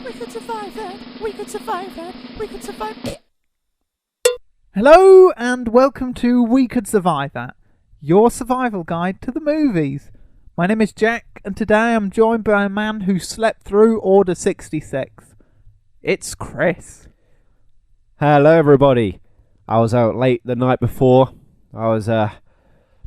We could survive that. We could survive that. We could survive it. Hello and welcome to We Could Survive That, your survival guide to the movies. My name is Jack and today I'm joined by a man who slept through Order 66. It's Chris. Hello everybody. I was out late the night before. I was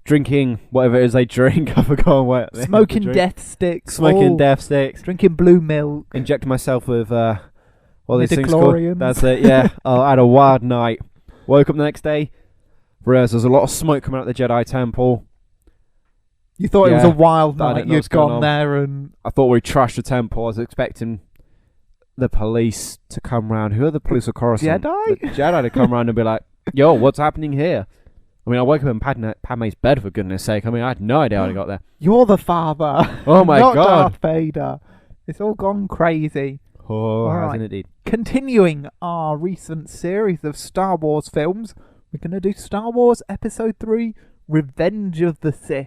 drinking whatever it is they drink. I forgot what. Smoking death sticks. Death sticks. Drinking blue milk. Injecting myself with what these things called. Midichlorians. That's it. Yeah. I had a wild night. Woke up the next day. Realised there's a lot of smoke coming out of the Jedi Temple. You thought it was a wild I night. didn't know You'd what's going gone on. there and I thought we trashed the temple. I was expecting the police to come round. Who are the police of Coruscant? Jedi? The Jedi to come round and be like, "Yo, what's happening here?" I mean, I woke up in Padme's bed, for goodness sake. I mean, I had no idea how I got there. You're the father. Oh my not God. Darth Vader. It's all gone crazy. Oh, All hasn't right. it indeed? Continuing our recent series of Star Wars films, we're going to do Star Wars Episode 3, Revenge of the Sith.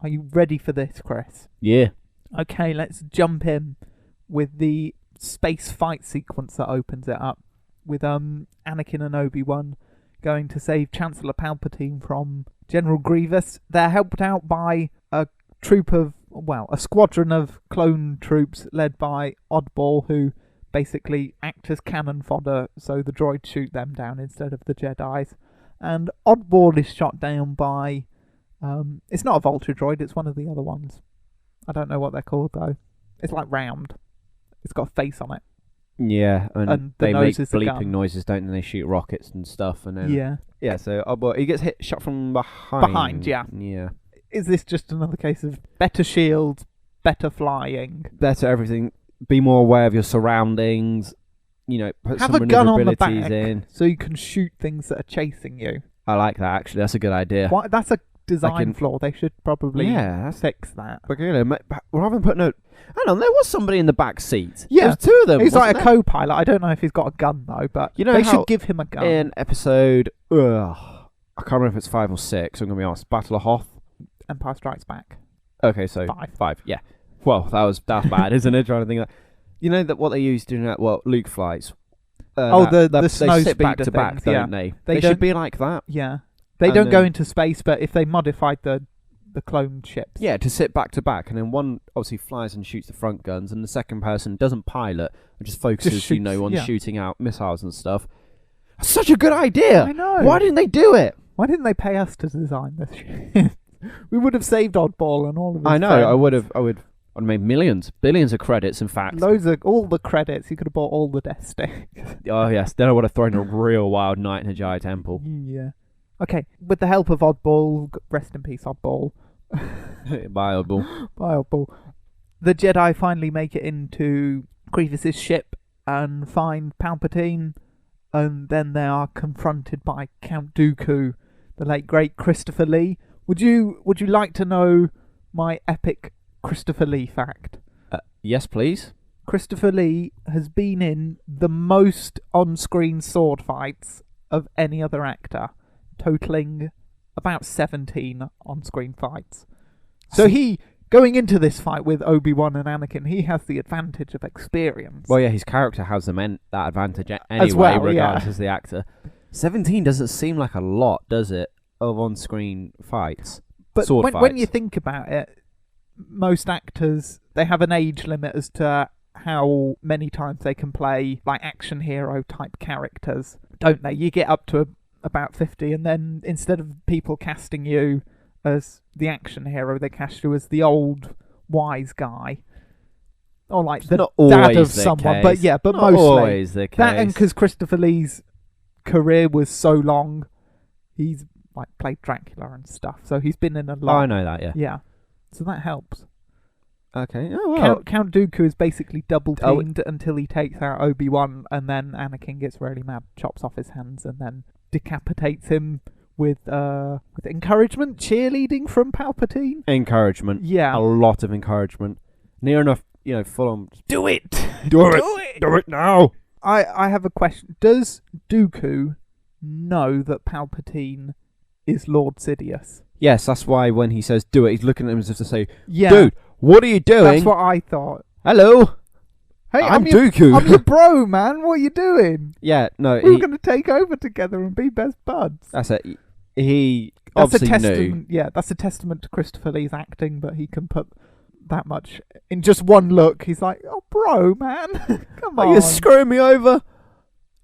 Are you ready for this, Chris? Yeah. Okay, let's jump in with the space fight sequence that opens it up with Anakin and Obi-Wan going to save Chancellor Palpatine from General Grievous. They're helped out by a squadron of clone troops led by Oddball, who basically act as cannon fodder so the droids shoot them down instead of the Jedis. And Oddball is shot down by it's not a Vulture droid, it's one of the other ones. I don't know what they're called though. It's like round. It's got a face on it. Yeah, And the they nose make is the bleeping gun. noises, don't they? They shoot rockets and stuff, and then Yeah. So he gets shot from behind. Behind, yeah. Yeah. Is this just another case of better shields, better flying? Better everything. Be more aware of your surroundings. You know, put Have some a gun on the maneuverabilities back in. so you can shoot things that are chasing you. I like that actually. That's a good idea. Why, that's a design Like in- flaw. They should probably fix that. But you know, rather than putting hang on, there was somebody in the back seat. Yeah. There was two of them. He's like a wasn't there? co-pilot. I don't know if he's got a gun though, but You know they how should give him a gun. In episode, I can't remember if it's 5 or 6. I'm gonna be honest. Battle of Hoth. Empire Strikes Back. Okay, so 5. 5. Yeah. Well, that's bad, isn't it? Trying to think of that. You know that what they use doing that. Well, Luke flies. The they snow sit back speeder to back, things, don't yeah. they? They They don't- should be like that. Yeah. They And don't go then- into space, but if they modified the clone ships. Yeah, to sit back to back, and then one obviously flies and shoots the front guns, and the second person doesn't pilot and just focuses, shoots, on yeah. shooting out missiles and stuff. Such a good idea. I know. Why didn't they do it? Why didn't they pay us to design this shit? We would have saved Oddball and all of his I know. friends. I would have made millions, billions of credits. In fact. All the credits. You could have bought all the death sticks. Oh yes. Then I would have thrown a real wild night in a Jedi Temple. Yeah. Okay. With the help of Oddball, rest in peace, Oddball. Viable. Bye, Oddball. The Jedi finally make it into Grievous's ship and find Palpatine, and then they are confronted by Count Dooku, the late great Christopher Lee. Would you like to know my epic Christopher Lee fact? Yes, please. Christopher Lee has been in the most on-screen sword fights of any other actor, totaling about 17 on-screen fights. So going into this fight with Obi-Wan and Anakin, he has the advantage of experience. Well, yeah, his character has that advantage anyway, As well, regardless yeah. as the actor. 17 doesn't seem like a lot, does it, of on-screen fights? But Sword when fights. you think about it, most actors, they have an age limit as to how many times they can play like action hero type characters, don't they? You get up to about 50, and then instead of people casting you as the action hero, they cast you as the old wise guy, or like It's the not dad always of the someone. case. But yeah, but Not mostly always the case. that, and because Christopher Lee's career was so long, he's like played Dracula and stuff, so he's been in a Oh, lot. I know that, yeah. Yeah, so that helps. Okay. Oh, well. Count Dooku is basically double teamed until he takes out Obi-Wan, and then Anakin gets really mad, chops off his hands, and then decapitates him with encouragement, cheerleading from Palpatine. Encouragement. Yeah. A lot of encouragement. Near enough, full on. Do it! Do it! Do it now! I have a question. Does Dooku know that Palpatine is Lord Sidious? Yes, that's why when he says do it, he's looking at him as if to say, Yeah. dude, what are you doing? That's what I thought. Hello? Hey, I'm your, Dooku. I'm your bro, man. What are you doing? Yeah, no, We were going to take over together and be best buds. that's it. He That's obviously a testament. knew. Yeah, that's a testament to Christopher Lee's acting, but he can put that much in just one look. He's like, "Oh, bro, man, come on." Are you screwing me over?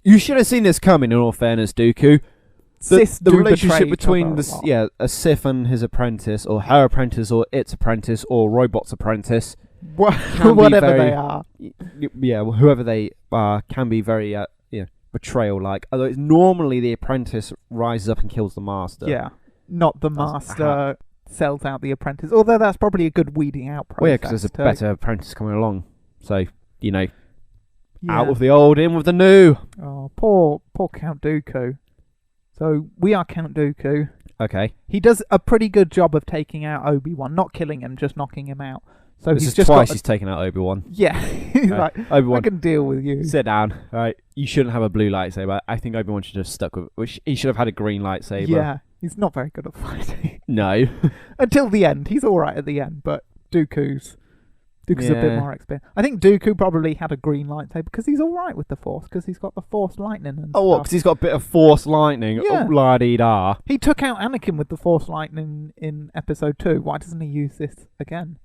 You should have seen this coming. In all fairness, Dooku. Sith The do relationship betray each between other a lot. a Sith and his apprentice, or her apprentice, or its apprentice, or Robot's apprentice, can be whatever very- they are. whoever they are, can be very betrayal-like. Although it's normally the apprentice rises up and kills the master. Yeah, not the That's master sells out the apprentice. Although that's probably a good weeding out process. Well, yeah, because there's a too. better apprentice coming along. So Yeah. out with the old, in with the new. Oh, poor Count Dooku. So we are Count Dooku. Okay, He does a pretty good job of taking out Obi-Wan, not killing him, just knocking him out. So this he's is just twice got he's taken out Obi-Wan. yeah. He's like, I Obi-Wan, can deal with you. sit down. All right, you shouldn't have a blue lightsaber. I think Obi-Wan should have stuck with. Which he should have had a green lightsaber. Yeah, he's not very good at fighting No. until the end. He's all right at the end, but Dooku's a bit Yeah. more experienced. I think Dooku probably had a green lightsaber because he's all right with the Force, because he's got the Force lightning and Oh, what? stuff. Because he's got a bit of Force lightning. Yeah. Oh, la-dee-da. He took out Anakin with the Force lightning in Episode 2. Why doesn't he use this again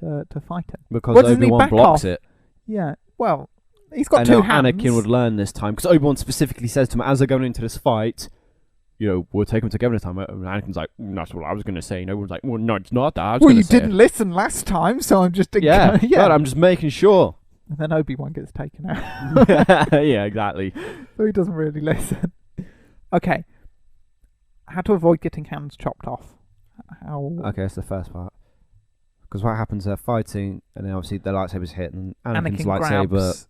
to fight him? Because Well, doesn't he Obi-Wan back blocks off? it. Yeah, well, he's got And two now hands. Anakin would learn this time. Because Obi-Wan specifically says to him, as they're going into this fight, we'll take them together this time. And Anakin's like, that's what I was going to say. And everyone's like, well, no, it's not that. I was Well, gonna you say didn't listen last time, so I'm just... Yeah, yeah. but I'm just making sure. And then Obi-Wan gets taken out. Yeah, exactly. So he doesn't really listen. Okay. How to avoid getting hands chopped off. How... Okay, that's the first part. Because what happens, they're fighting, and then obviously the lightsaber's hit, and Anakin's Anakin lightsaber... grabs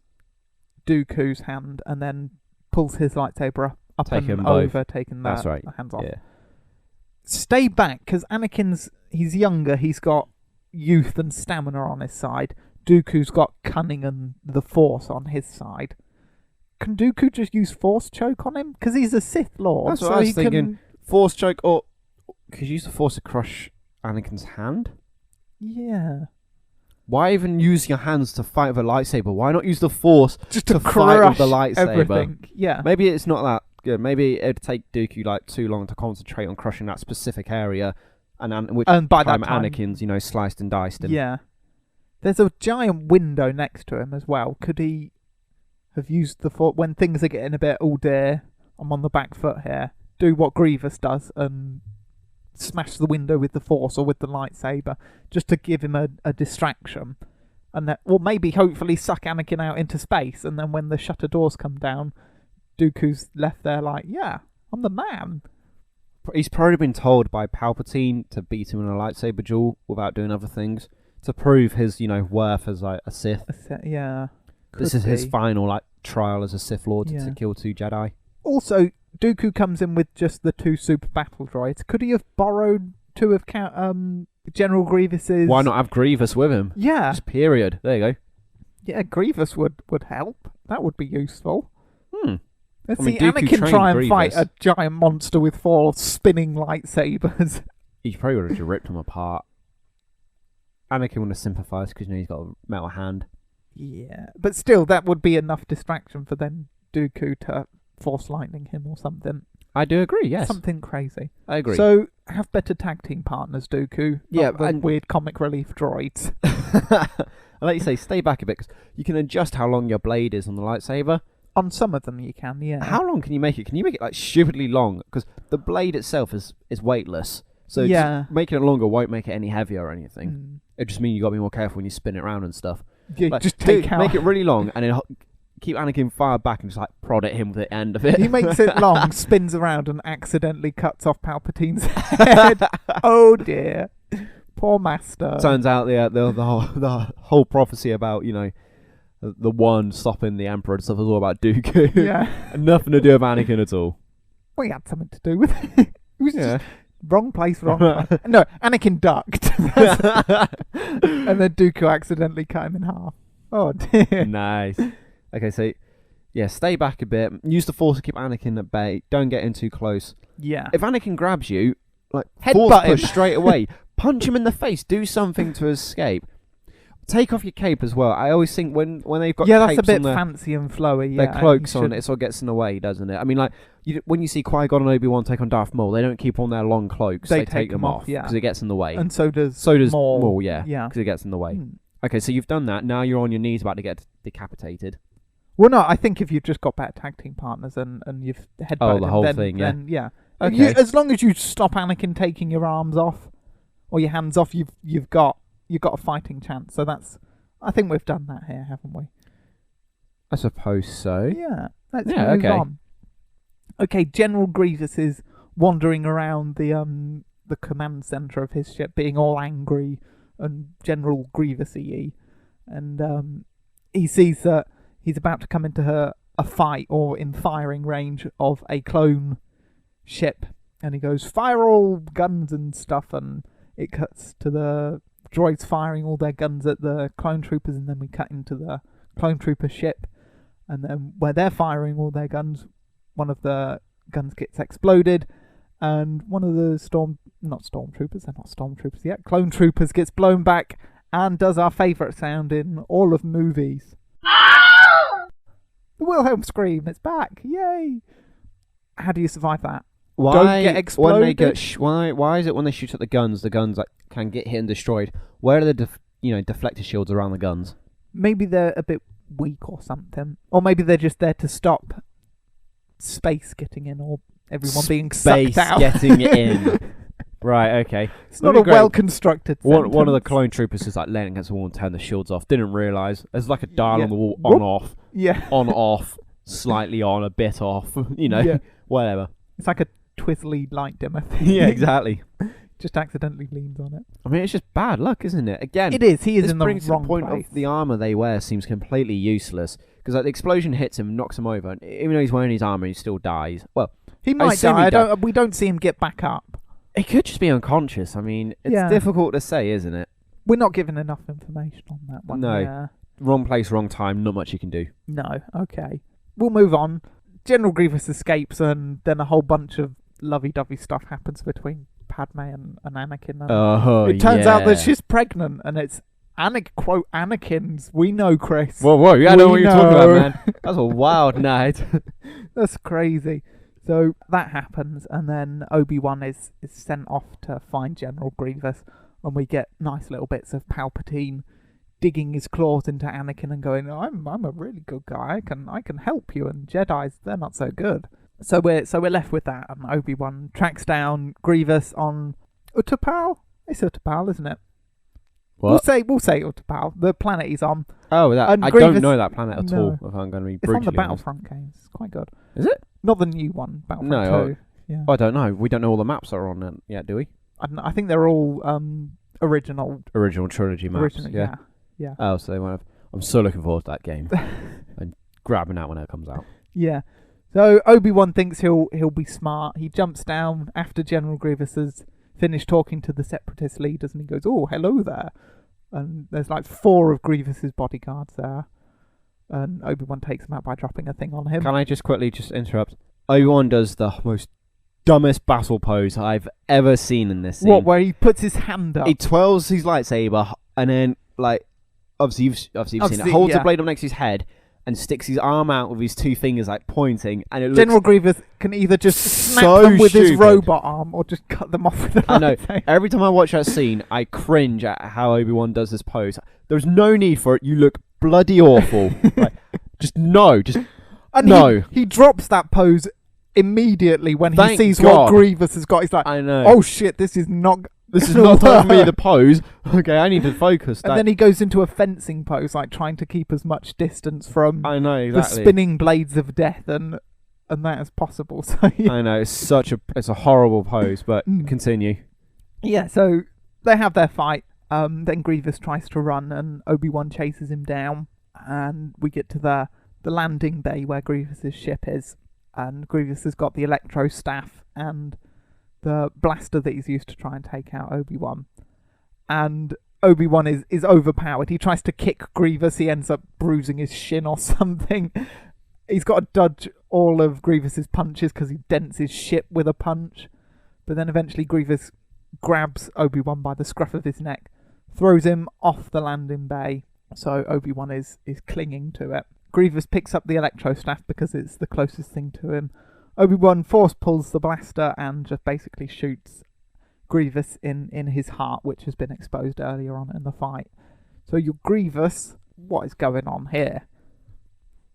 Dooku's hand and then pulls his lightsaber up Take and them both. over, taking That's the right. hands off. Yeah. Stay back, because he's younger, he's got youth and stamina on his side. Dooku's got cunning and the Force on his side. Can Dooku just use Force choke on him? Because he's a Sith Lord. That's so what I was he thinking. Can... Force choke, or... Could you use the Force to crush Anakin's hand? Yeah. Why even use your hands to fight with a lightsaber? Why not use the Force Just to crush fight with the lightsaber? everything. Yeah. Maybe it's not that good. Maybe it'd take Dooku too long to concentrate on crushing that specific area, which And by time that time, Anakin's sliced and diced. And yeah. There's a giant window next to him as well. Could he have used the Force when things are getting a bit, oh dear, I'm on the back foot here, do what Grievous does and smash the window with the Force or with the lightsaber, just to give him a distraction, and that, or maybe hopefully suck Anakin out into space, and then when the shutter doors come down, Dooku's left there like, yeah, I'm the man. He's probably been told by Palpatine to beat him in a lightsaber duel without doing other things to prove his worth as like a Sith. Yeah. This could is his be. final Trial as a Sith Lord Yeah. to kill 2 Jedi. Also, Dooku comes in with just the 2 super battle droids. Could he have borrowed 2 of General Grievous's? Why not have Grievous with him? Yeah, Just period. There you go. yeah. Grievous would help. That would be useful. Let's I mean, see Dooku Anakin trained try and fight Grievous. a giant monster with 4 spinning lightsabers. He probably would have just ripped him apart. Anakin would have sympathised because he's got a metal hand. Yeah, but still, that would be enough distraction for then Dooku to Force lightning him or something. I do agree. Yes, Something crazy. I agree. So have better tag team partners, Dooku. Yeah, not the and- weird comic relief droids. I like you say, stay back a bit because you can adjust how long your blade is on the lightsaber. On some of them, you can. Yeah. How long can you make it? Can you make it like stupidly long? Because the blade itself is weightless, so Yeah. just making it longer won't make it any heavier or anything. Mm. It just means you got to be more careful when you spin it around and stuff. Yeah, Like, just take out. make it really long and then keep Anakin far back and just like prod at him with the end of it. He makes it long, spins around, and accidentally cuts off Palpatine's head. Oh dear, poor master. Turns out the whole prophecy about the one stopping the Emperor and stuff was all about Dooku. Yeah, And nothing to do with Anakin at all. well, he had something to do with it. It was Yeah. just wrong place, wrong time. No, Anakin ducked, and then Dooku accidentally cut him in half. Oh dear. Nice. Okay, so yeah, stay back a bit. Use the Force to keep Anakin at bay. Don't get in too close. Yeah. If Anakin grabs you, like Headbutt Force him. push straight away. Punch him in the face. Do something to escape. Take off your cape as well. I always think when they've got that's capes a bit on their, fancy and flowy. their Yeah, cloaks you on, should- it sort of gets in the way, doesn't it? I mean, like when you see Qui-Gon and Obi-Wan take on Darth Maul, they don't keep on their long cloaks. They They take take them them off off, yeah. because it gets in the way. and so does Maul, yeah, Yeah. because it gets in the way. Hmm. Okay, so you've done that. Now you're on your knees about to get decapitated. Well, no, I think if you've just got better tag team partners and you've headbutted the him, whole then, thing, yeah. then yeah. Okay. As long as you stop Anakin taking your arms off or your hands off, you've got a fighting chance. So I think we've done that here, haven't we? I suppose so. Yeah. Let's Yeah, move okay. on. Okay, General Grievous is wandering around the command center of his ship, being all angry and General Grievous-y, and he sees that he's about to come into a fight or in firing range of a clone ship, and he goes, "Fire all guns and stuff," and it cuts to the droids firing all their guns at the clone troopers, and then we cut into the clone trooper ship, and then where they're firing all their guns, one of the guns gets exploded, and one of the clone troopers gets blown back and does our favourite sound in all of movies. The Wilhelm scream, it's back, yay! How do you survive that? Why Don't get when they exploded? get why is it when they shoot at the guns like can get hit and destroyed? Where are the deflector shields around the guns? Maybe they're a bit weak or something, or maybe they're just there to stop space getting in or everyone being Space sucked out. getting in. Right, okay. It's not a well-constructed One of the sentence. clone troopers is like leaning against the wall and turn the shields off. Didn't realise. There's like a dial Yeah. on the wall, Whoop. on off, Yeah. on off, slightly on, a bit off. Yeah. Whatever. It's like a twizzly light dimmer thing. Yeah, exactly. Just accidentally leans on it. I mean, it's just bad luck, isn't it? Again, It is. He is this in the brings wrong the point place. of the armor they wear seems completely useless because like the explosion hits him, knocks him over, and even though he's wearing his armor, he still dies. Well, He might assume die. he does. We don't see him get back up. he could just be unconscious. I mean, it's Yeah. difficult to say, isn't it? We're not given enough information on that one. No. Yeah. Wrong place, wrong time. Not much you can do. No. Okay. We'll move on. General Grievous escapes, and then a whole bunch of lovey-dovey stuff happens between Padme and Anakin. And Oh, it turns out that yeah. she's pregnant, and it's quote Anakin's. We know, Chris. Whoa! Yeah, I know We what you're talking about, know. man. That's a wild night. That's crazy. So that happens, and then Obi-Wan is sent off to find General Grievous, and we get nice little bits of Palpatine digging his claws into Anakin and going, "I'm a really good guy. I can help you." And Jedi's, they're not so good. So we're left with that, and Obi-Wan tracks down Grievous on Utapau. It's Utapau, isn't it? What? We'll say Utapau, the planet he's on. Oh, And I Grievous- don't know that planet at No. all. If I'm going to be It's on brutally the honest. Battlefront games. It's quite good. Is it? Not the new one, Battlefront No, 2. Yeah. I don't know. We don't know all the maps that are on it yet, do we? I think they're all original. Original trilogy maps. Original, yeah. Oh, so they won't have. I'm so looking forward to that game and grabbing that when it comes out. Yeah. So Obi-Wan thinks he'll be smart. He jumps down after General Grievous has finished talking to the Separatist leaders, and he goes, "Oh, hello there." And there's like 4 of Grievous's bodyguards there, and Obi-Wan takes him out by dropping a thing on him. Can I just quickly interrupt? Obi-Wan does the most dumbest battle pose I've ever seen in this scene. What? Where he puts his hand up? He twirls his lightsaber and then, like, obviously you've seen Obviously, it. Holds yeah. the blade up next to his head and sticks his arm out with his 2 fingers, like pointing, and it looks. General Grievous can either just snap so them with his stupid. robot arm or just cut them off with a I know. lightsaber. Every time I watch that scene, I cringe at how Obi-Wan does this pose. There's no need for it. You look bloody awful. Like, And no. he drops that pose immediately when he Thank sees God. what Grievous has got. He's like, I know. "Oh shit, this is not not time for me to pose. Okay, I need to focus. And then he goes into a fencing pose, like trying to keep as much distance from I know the exactly. spinning blades of death and that as possible. So yeah. I know it's a horrible pose, but Mm. continue. Yeah, so they have their fight. Then Grievous tries to run, and Obi-Wan chases him down. And we get to the landing bay where Grievous's ship is. And Grievous has got the electro staff and the blaster that he's used to try and take out Obi-Wan. And Obi-Wan is overpowered. He tries to kick Grievous. He ends up bruising his shin or something. He's got to dodge all of Grievous's punches because he dents his ship with a punch. But then eventually Grievous grabs Obi-Wan by the scruff of his neck, throws him off the landing bay. So Obi-Wan is clinging to it. Grievous picks up the electro staff because it's the closest thing to him. Obi-Wan force pulls the blaster and just basically shoots Grievous in his heart, which has been exposed earlier on in the fight. So you're Grievous, what is going on here?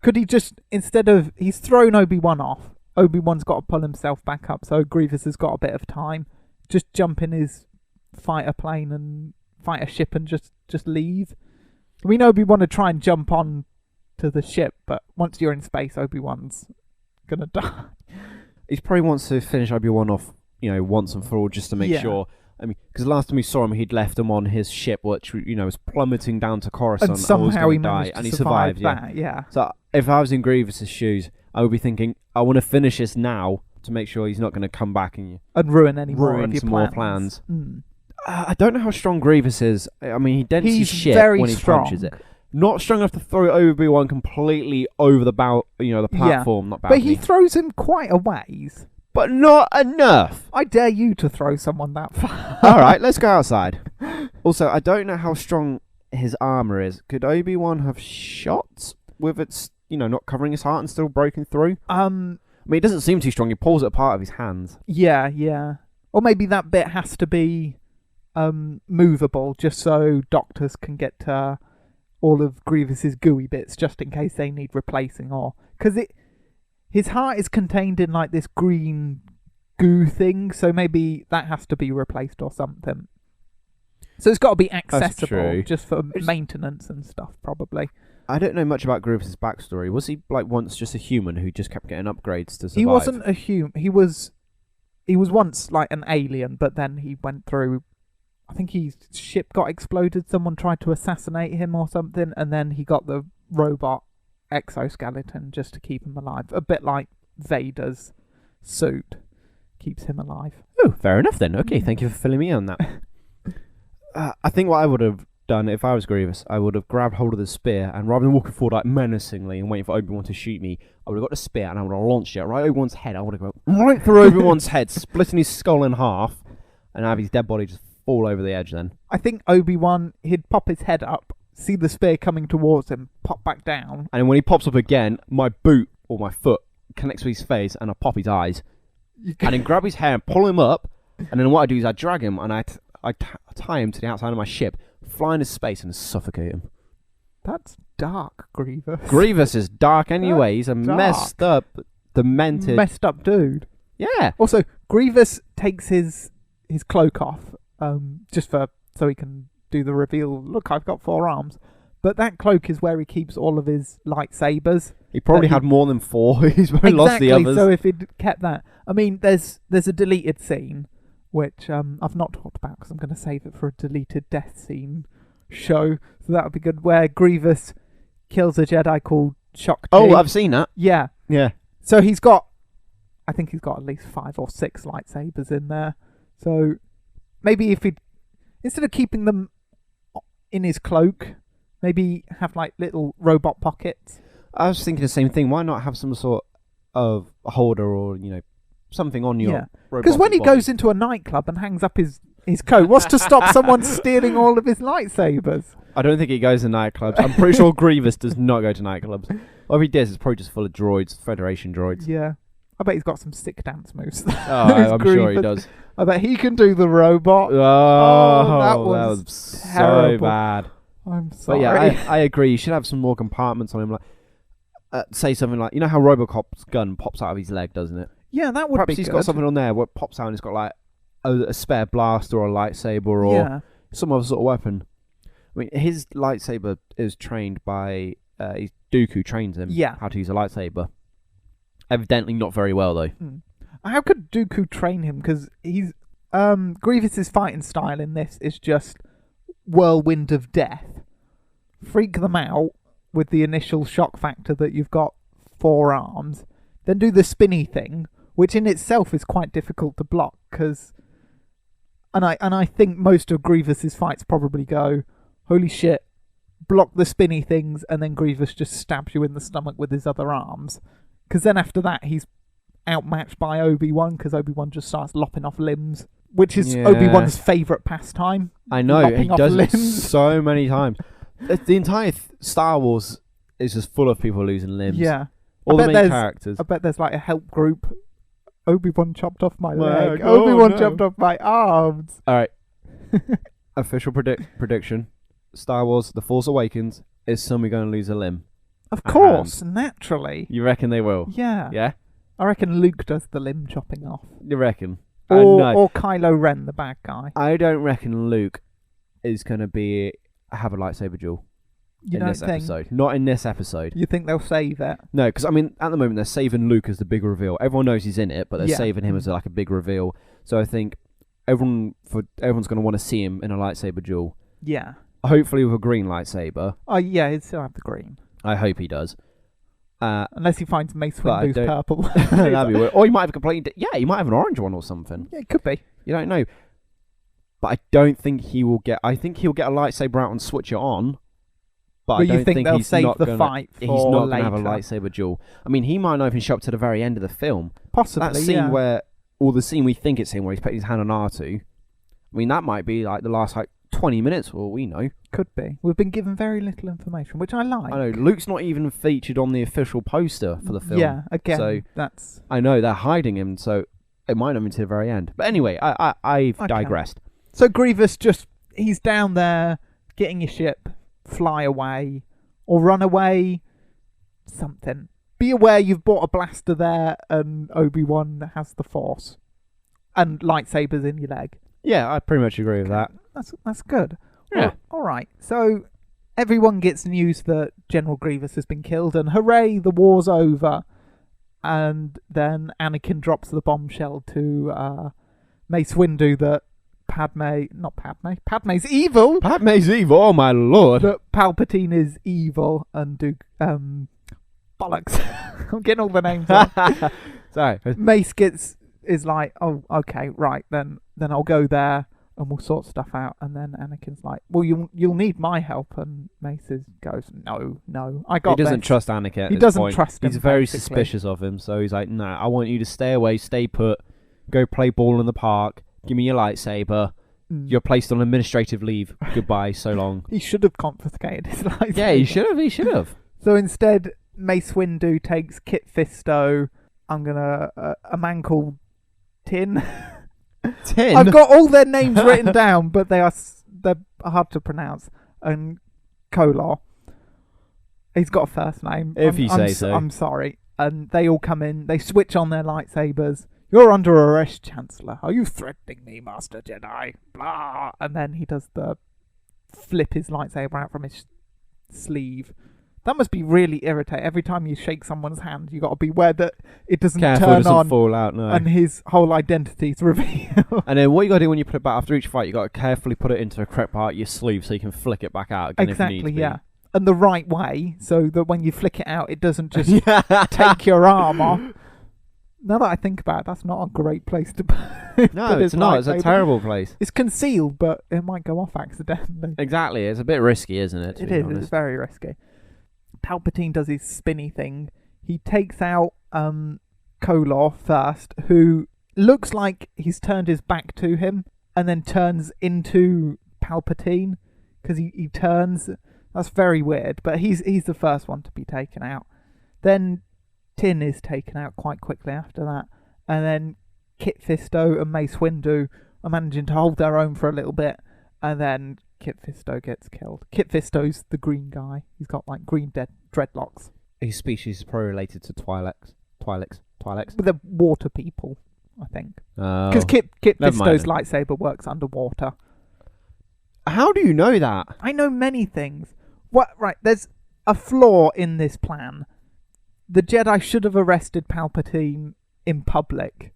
Could he just, instead of, he's thrown Obi-Wan off, Obi-Wan's got to pull himself back up, so Grievous has got a bit of time. Just jump in his fighter plane and fighter ship and just leave. We know Obi-Wan to try and jump on to the ship, but once you're in space, Obi-Wan's gonna die. He probably wants to finish Obi-Wan off, once and for all, just to make sure. I mean, because last time we saw him, he'd left him on his ship, which was plummeting down to Coruscant, and somehow he managed die, and to he survive survived. that. Yeah. So if I was in Grievous's shoes, I would be thinking, I want to finish this now to make sure he's not going to come back and ruin any more of your more plans. Mm. I don't know how strong Grievous is. I mean, he dents his ship very when he strong. punches it. Not strong enough to throw Obi-Wan completely over the the platform. Not but he throws him quite a ways. But not enough. I dare you to throw someone that far. All right, let's go outside. Also, I don't know how strong his armor is. Could Obi-Wan have shots with its, not covering his heart and still breaking through? I mean, it doesn't seem too strong. He pulls it apart with his hands. Yeah. Or maybe that bit has to be movable, just so doctors can get to all of Grievous's gooey bits, just in case they need replacing, or because his heart is contained in like this green goo thing, so maybe that has to be replaced or something. So it's got to be accessible just for maintenance and stuff, probably. I don't know much about Grievous's backstory. Was he once just a human who just kept getting upgrades to survive? He wasn't a human. He was once like an alien, but then he went through. I think his ship got exploded. Someone tried to assassinate him or something, and then he got the robot exoskeleton just to keep him alive. A bit like Vader's suit keeps him alive. Oh, fair enough then. Okay, thank you for filling me in on that. I think what I would have done if I was Grievous, I would have grabbed hold of the spear, and rather than walking forward like menacingly and waiting for Obi-Wan to shoot me, I would have got the spear and I would have launched it right Obi-Wan's head. I would have gone right through Obi-Wan's head, splitting his skull in half, and have his dead body just fall over the edge then. I think Obi-Wan, he'd pop his head up, see the spear coming towards him, pop back down. And when he pops up again, my boot or my foot connects with his face and I pop his eyes. And then grab his hair and pull him up. And then what I do is I drag him and I tie him to the outside of my ship, fly into space and suffocate him. That's dark, Grievous. Grievous is dark anyway. He's a messed up, demented... Messed up dude. Yeah. Also, Grievous takes his cloak off, just so he can do the reveal. Look, I've got 4 arms. But that cloak is where he keeps all of his lightsabers. He probably had more than 4. He's probably lost the others. So if he'd kept that... I mean, there's a deleted scene, which I've not talked about because I'm going to save it for a deleted death scene show. So that would be good, where Grievous kills a Jedi called Shock T. Oh, I've seen that. Yeah. Yeah. So I think he's got at least 5 or 6 lightsabers in there. So maybe if he'd, instead of keeping them in his cloak, maybe have like little robot pockets. I was thinking the same thing. Why not have some sort of holder or, something on your robot? Because when he goes into a nightclub and hangs up his coat, what's to stop someone stealing all of his lightsabers? I don't think he goes to nightclubs. I'm pretty sure Grievous does not go to nightclubs. Or if he does, it's probably just full of droids, Federation droids. Yeah. I bet he's got some sick dance moves. Oh, I'm sure he does. I bet he can do the robot. That was terrible. So bad. I'm sorry. But yeah, I agree. You should have some more compartments on him. Like, say something like, how Robocop's gun pops out of his leg, doesn't it? Yeah, that would Perhaps be he's good. got something on there where it pops out and it's got like a spare blaster or a lightsaber or some other sort of weapon. I mean, his lightsaber is trained by Dooku trains him how to use a lightsaber. Evidently not very well though. How could Dooku train him? Because he's Grievous's fighting style in this is just whirlwind of death. Freak them out with the initial shock factor that you've got 4 arms, then do the spinny thing, which in itself is quite difficult to block. And I think most of Grievous's fights probably go, holy shit, block the spinny things, and then Grievous just stabs you in the stomach with his other arms. Because then after that, he's outmatched by Obi-Wan, because Obi-Wan just starts lopping off limbs. which is Yeah. Obi-Wan's favourite pastime. I know, he Lopping off does it limbs. so many times. The entire Star Wars is just full of people losing limbs. Yeah. All the I bet main there's- characters. I bet there's like a help group. Obi-Wan chopped off my leg. leg. Oh, Obi-Wan no. chopped off my arms. All right. Official prediction: Star Wars: The Force Awakens is somebody going to lose a limb. Of A course, naturally. You reckon they will? Yeah. Yeah. I reckon Luke does the limb chopping off. You reckon? Or Kylo Ren, the bad guy. I don't reckon Luke is going to have a lightsaber duel You in don't this think? episode. Not in this episode. You think they'll save it? No, because I mean, at the moment they're saving Luke as the big reveal. Everyone knows he's in it, but they're Yeah. saving him as like a big reveal. So I think everyone's going to want to see him in a lightsaber duel. Yeah. Hopefully with a green lightsaber. Oh, yeah, he'd still have the green. I hope he does. Unless he finds Mace But I Windu's don't- purple. That'd be weird. Or he might have a completely... Yeah, he might have an orange one or something. Yeah, it could be. You don't know. But I don't think he will get... I think he'll get a lightsaber out and switch it on. But I But don't you think they'll he's save not the gonna, fight for He's not going later? to have a lightsaber duel. I mean, he might not even show up to the very end of the film. Possibly, That scene yeah. where... Or the scene we think it's him where he's putting his hand on R2. I mean, that might be like the last 20 minutes for all we know. Could be. We've been given very little information, which I like. I know. Luke's not even featured on the official poster for the film. Yeah, again, So that's... I know they're hiding him, so it might not be to the very end. But anyway, I've Okay. digressed. So Grievous he's down there getting his ship, fly away, or run away, something. Be aware you've bought a blaster there and Obi-Wan has the Force. And lightsabers in your leg. Yeah, I pretty much agree with that. That's good. Yeah. All right. So everyone gets news that General Grievous has been killed, and hooray, the war's over. And then Anakin drops the bombshell to Mace Windu that Padme's evil. Padme's evil, oh my lord. That Palpatine is evil and bollocks. I'm getting all the names wrong. Sorry. Mace is like, oh, okay, right, then I'll go there and we'll sort stuff out. And then Anakin's like, well, you'll need my help. And Mace goes, no, I got He doesn't this. trust Anakin at He this doesn't point. trust him, He's very basically. suspicious of him, so he's like, no, I want you to stay away, stay put, go play ball in the park, give me your lightsaber. You're placed on administrative leave. Goodbye, so long. He should have confiscated his lightsaber. Yeah, he should have. So instead, Mace Windu takes Kit Fisto. I'm gonna a man called Tin. Tin? I've got all their names written down, but they're hard to pronounce. And Kolar. He's got a first name. If you say so. I'm sorry. And they all come in. They switch on their lightsabers. You're under arrest, Chancellor. Are you threatening me, Master Jedi? Blah. And then he does the flip his lightsaber out from his sleeve. That must be really irritating. Every time you shake someone's hand, you got to beware that it doesn't Careful, turn it doesn't on fall out, no. and his whole identity's revealed. And then what you got to do when you put it back after each fight, you got to carefully put it into the correct part of your sleeve so you can flick it back out again if Exactly, you need to. yeah. And the right way, so that when you flick it out, it doesn't just Yeah. take your arm off. Now that I think about it, that's not a great place to put No, his it's not. It's a lightsaber. terrible place. It's concealed, but it might go off accidentally. Exactly. It's a bit risky, isn't it? To It be is. honest. It's very risky. Palpatine does his spinny thing. He takes out Kolar first, who looks like he's turned his back to him, and then turns into Palpatine because he turns. That's very weird. But he's the first one to be taken out. Then Tin is taken out quite quickly after that, and then Kit Fisto and Mace Windu are managing to hold their own for a little bit, and then Kit Fisto gets killed. Kit Fisto's the green guy. He's got like green dreadlocks. His species is probably related to Twi'leks. But they're water people, I think. Oh. Because Kit Never mind Fisto's lightsaber works underwater. How do you know that? I know many things. Right, there's a flaw in this plan. The Jedi should have arrested Palpatine in public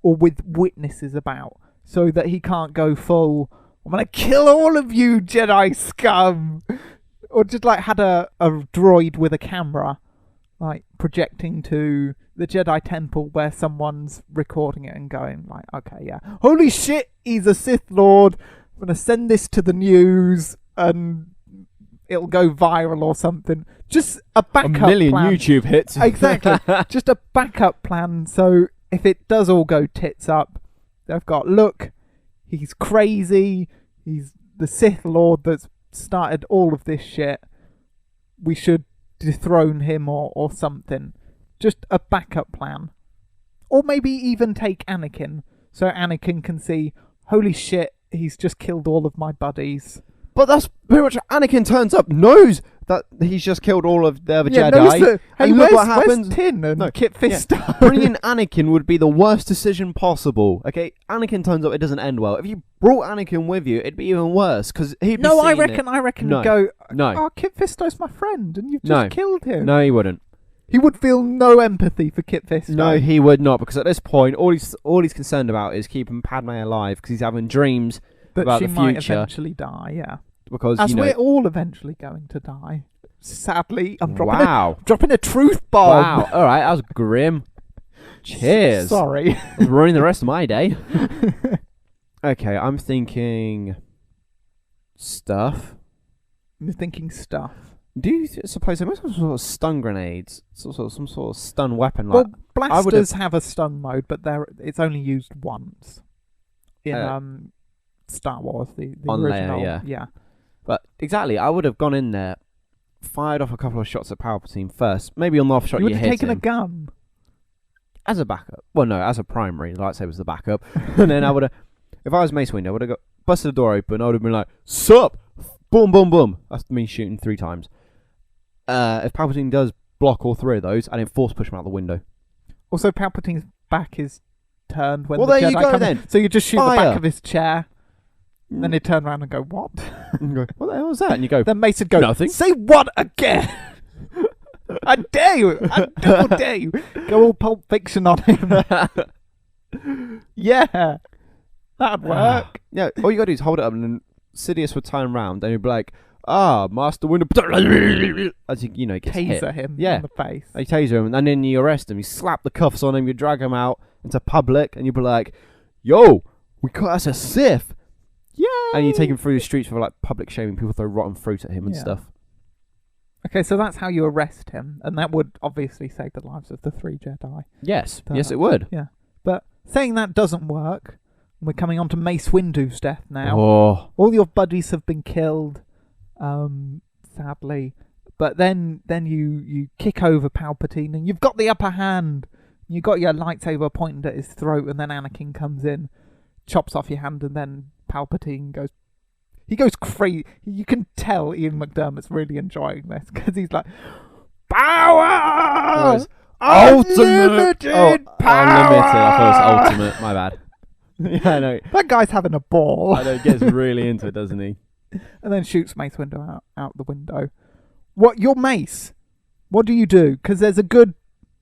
or with witnesses about so that he can't go full, I'm going to kill all of you, Jedi scum! Or just like had a droid with a camera like projecting to the Jedi Temple where someone's recording it and going like, okay, yeah, holy shit, he's a Sith Lord. I'm going to send this to the news and it'll go viral or something. Just a backup A million plan. YouTube hits. Exactly. Just a backup plan. So if it does all go tits up, they've got, look, He's crazy. He's the Sith Lord that's started all of this shit. We should dethrone him or something. Just a backup plan. Or maybe even take Anakin, so Anakin can see, holy shit, he's just killed all of my buddies. But that's pretty much Anakin turns up, knows that he's just killed all of the other Jedi. Hey, and look what happens. Where's Tin and Kit Fisto? Bringing Anakin would be the worst decision possible. Okay, Anakin turns up, it doesn't end well. If you brought Anakin with you, it'd be even worse because he'd be No, I seeing reckon No. you'd go, No. oh, Kit Fisto's my friend, and you've No. just killed him. No, he wouldn't. He would feel no empathy for Kit Fisto. No, he would not, because at this point, all he's concerned about is keeping Padme alive because he's having dreams that about she the might future. eventually die. Yeah, Because as we're all eventually going to die. Sadly, I'm dropping wow, dropping a truth bomb. wow, all right, that was grim. Cheers. Sorry. Ruining the rest of my day. Okay, I'm thinking stuff. You're thinking stuff. Do you suppose there must be some sort of stun grenades, some sort of stun weapon? Well, Like blasters have a stun mode, but it's only used once in Star Wars, the on original. Leia, yeah. But exactly, I would have gone in there, fired off a couple of shots at Palpatine first, maybe on the off shot You would you have hit taken a him gun. as a backup. Well, no, as a primary. The lightsaber's the backup, and then I would have, if I was Mace Windu, I would have got busted the door open. I would have been like, "Sup, boom, boom, boom." That's me shooting 3 times. If Palpatine does block all 3 of those, I then force push him out the window. Also, Palpatine's back is turned when Well, the there Jedi you go come then. in. So you just shoot the Fire. back of his chair, and then he'd turn around and go, "What?" And go, "What the hell was that?" And you go, Then Mace would go, Nothing. "Say what again?" I dare you! I double dare you! Go all Pulp Fiction on him. Yeah, that'd work. Yeah, all you gotta do is hold it up, and then Sidious would turn around, and he'd be like, Master Windu, as he, gets hit. Taser him Yeah. in the face. You taser him, and then you arrest him. You slap the cuffs on him. You drag him out into public, and you'd be like, "Yo, we caught us a Sith!" Yeah. And you take him through the streets for like public shaming. People throw rotten fruit at him and Yeah. stuff. Okay, so that's how you arrest him, and that would obviously save the lives of the 3 Jedi. Yes, yes, it would. Yeah, but saying that doesn't work. We're coming on to Mace Windu's death now. Oh, All your buddies have been killed, sadly. But then you kick over Palpatine, and you've got the upper hand. You got your lightsaber pointed at his throat, and then Anakin comes in, chops off your hand, and then Palpatine goes. He goes crazy. You can tell Ian McDermott's really enjoying this because he's like, power, Goes, ultimate unlimited power. Unlimited. I thought it was ultimate. My bad. Yeah, I know. That guy's having a ball. I know. He gets really into it, doesn't he? And then shoots Mace Windu out the window. What? Your Mace? What do you do? Because there's a good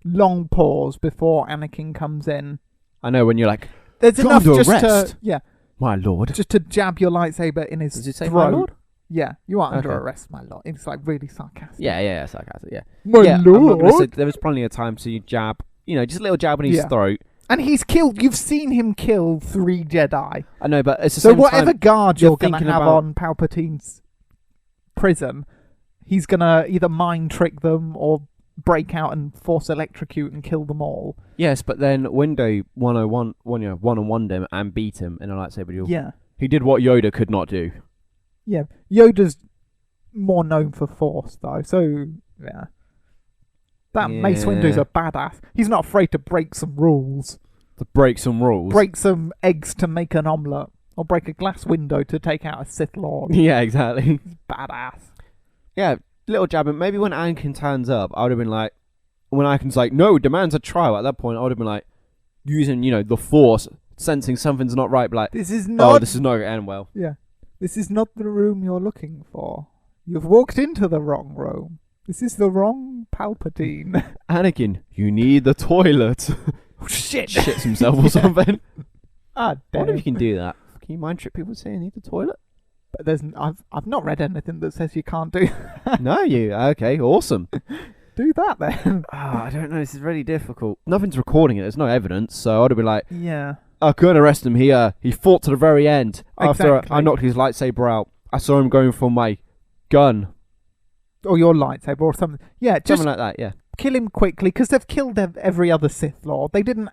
long pause before Anakin comes in. I know when you're like, There's "You're enough under just arrest." to "My lord." just to jab your lightsaber in his Does it say throat. "my lord"? Yeah, you are under Okay. arrest, my lord. It's like really sarcastic. Yeah, sarcastic. Yeah, My yeah. I'm not gonna say lord. there was plenty of time to jab. Just a little jab in his Yeah. throat. And he's killed. You've seen him kill 3 Jedi. I know, but it's the So same whatever time. guard you're you're going to thinking have about- on Palpatine's prison, he's going to either mind trick them or break out and force electrocute and kill them all. Yes, but then Windu 101 him and beat him in a lightsaber duel. Yeah. He did what Yoda could not do. Yeah. Yoda's more known for force, though. So, yeah. That Mace Yeah. Windu's a badass. He's not afraid to break some rules. To break some rules. Break some eggs to make an omelette. Or break a glass window to take out a Sith Lord. Yeah, exactly. Badass. Yeah, little jab. And maybe when Anakin turns up, I would have been like, when Anakin's like, "No, demands a trial." At that point, I would have been like, using the Force, sensing something's not right. But like, This is not... this is not going to end well. Yeah. This is not the room you're looking for. You've walked into the wrong room. This is the wrong Palpatine. Anakin, you need the toilet. Shit. Shits himself or something. Ah, I wonder if you damn. can do that. Can you mind trick people saying need the toilet? But I've not read anything that says you can't do No, you. Okay, awesome. do that then. I don't know. This is really difficult. Nothing's recording it. There's no evidence. So I'd have been like, Yeah. I couldn't arrest him. He fought to the very end. After Exactly. I knocked his lightsaber out, I saw him going for my gun. Or your lightsaber or something. Yeah, just Something like that, yeah. kill him quickly because they've killed every other Sith Lord. They didn't.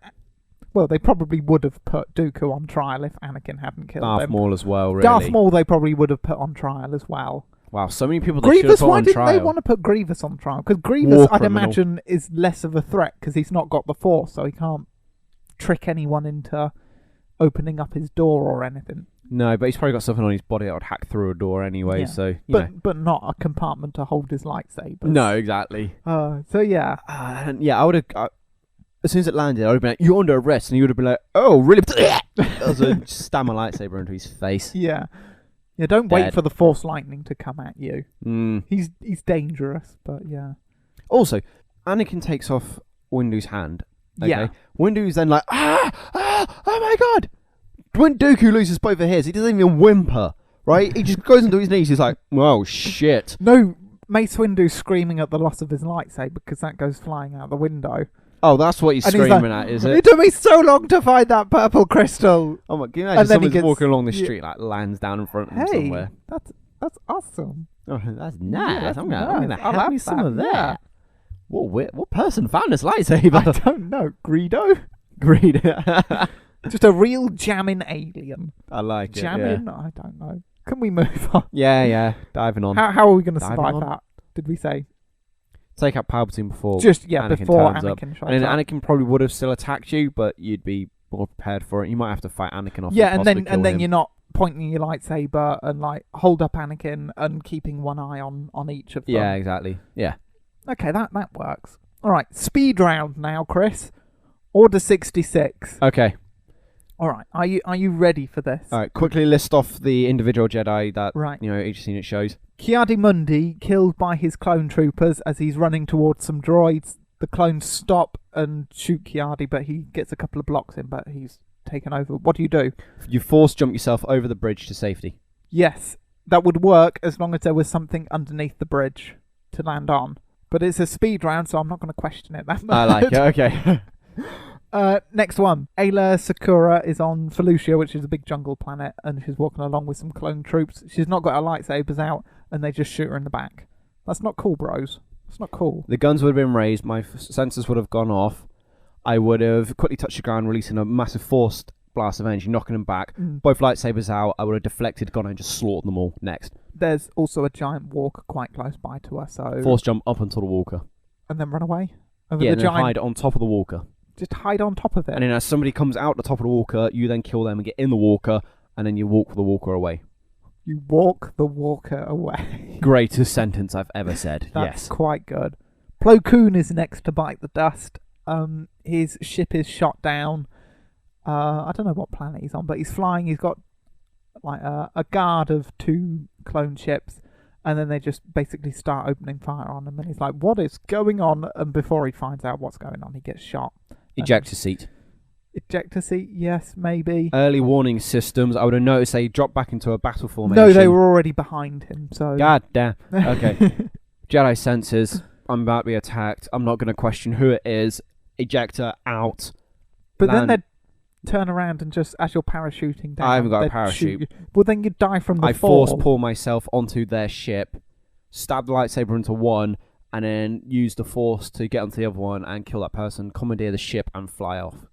Well, they probably would have put Dooku on trial if Anakin hadn't killed Darth him. Maul as well, really. Darth Maul they probably would have put on trial as well. Wow, so many people they should have Grievous, put why on didn't trial. they want to put Grievous on trial? Because Grievous, War I'd criminal. imagine, is less of a threat because he's not got the Force, so he can't trick anyone into opening up his door or anything. No, but he's probably got something on his body that would hack through a door anyway, Yeah. so, you know. But not a compartment to hold his lightsaber. No, exactly. So yeah. And yeah, I would have... as soon as it landed, I would have been like, "You're under arrest," and he would have been like, "Oh, really?" As I stab my lightsaber into his face. Yeah. Yeah, don't wait Dead. for the Force lightning to come at you. Mm. He's dangerous, but yeah. Also, Anakin takes off Windu's hand. Okay? Yeah. Windu's then like, oh my god! When Dooku loses both of his, he doesn't even whimper, right? He just goes onto his knees, he's like, "Well, shit." No, Mace Windu's screaming at the loss of his lightsaber because that goes flying out the window. Oh, that's what he's And he's screaming like, at, is It it? took me so long to find that purple crystal. Oh my, can you And imagine then he someone's gets- walking along the yeah. street, like, lands down in front of him Hey, somewhere. that's awesome. Oh, that's Yeah, nice. that's I'm gonna nice. have I'll me have some that, of that. yeah. What person found this I lightsaber? don't know. Greedo? Greed. Just a real jamming alien. I like it. Jamming? I don't know. Can we move on? Yeah. Diving on. How are we going to Diving survive on. that? Did we say? Take out Palpatine before. Just, Anakin before turns up. Anakin shows And then up. Anakin probably would have still attacked you, but you'd be more prepared for it. You might have to fight Anakin off. Yeah, and and possibly then kill you're him. not pointing your lightsaber and like hold up Anakin and keeping one eye on each of them. Yeah, exactly. Yeah. Okay, that works. All right, speed round now, Chris. Order 66. Okay. All right, are you ready for this? All right. Quickly list off the individual Jedi that Right. each scene it shows. Ki-Adi-Mundi killed by his clone troopers as he's running towards some droids. The clones stop and shoot Ki-Adi, but he gets a couple of blocks in, but he's taken over. What do? You force jump yourself over the bridge to safety. Yes, that would work as long as there was something underneath the bridge to land on. But it's a speed round, so I'm not going to question it that much. I like it. Okay. Next one. Ayla Sakura is on Felucia, which is a big jungle planet, and she's walking along with some clone troops. She's not got her lightsabers out, and they just shoot her in the back. That's not cool, bros. It's not cool. The guns would have been raised. My sensors would have gone off. I would have quickly touched the ground, releasing a massive forced blast of energy, knocking them back. Both lightsabers out. I would have deflected, gone and just slaughtered them all. Next. There's also a giant walker quite close by to us, so... Force jump up onto the walker. And then run away? Over Yeah, the and then giant... hide on top of the walker. Just hide on top of it? And then as somebody comes out the top of the walker, you then kill them and get in the walker, and then you walk the walker away. You walk the walker away. Greatest sentence I've ever said. That's Yes. quite good. Plo Koon is next to bite the dust. His ship is shot down. I don't know what planet he's on, but he's flying. He's got like a guard of 2 clone ships, and then they just basically start opening fire on him. And he's like, "What is going on?" And before he finds out what's going on, he gets shot. Ejector seat. Ejector seat, yes, maybe. Early warning systems. I would have noticed they dropped back into a battle formation. No, they were already behind him. So God damn. Okay. Jedi senses. I'm about to be attacked. I'm not going to question who it is. Ejector out. But then Land. they'd turn around and just, as you're parachuting down... I haven't got a they'd parachute. shoot you. Well, then you'd die from the I fall. force pull myself onto their ship, stab the lightsaber into one, and then use the force to get onto the other one and kill that person, commandeer the ship, and fly off.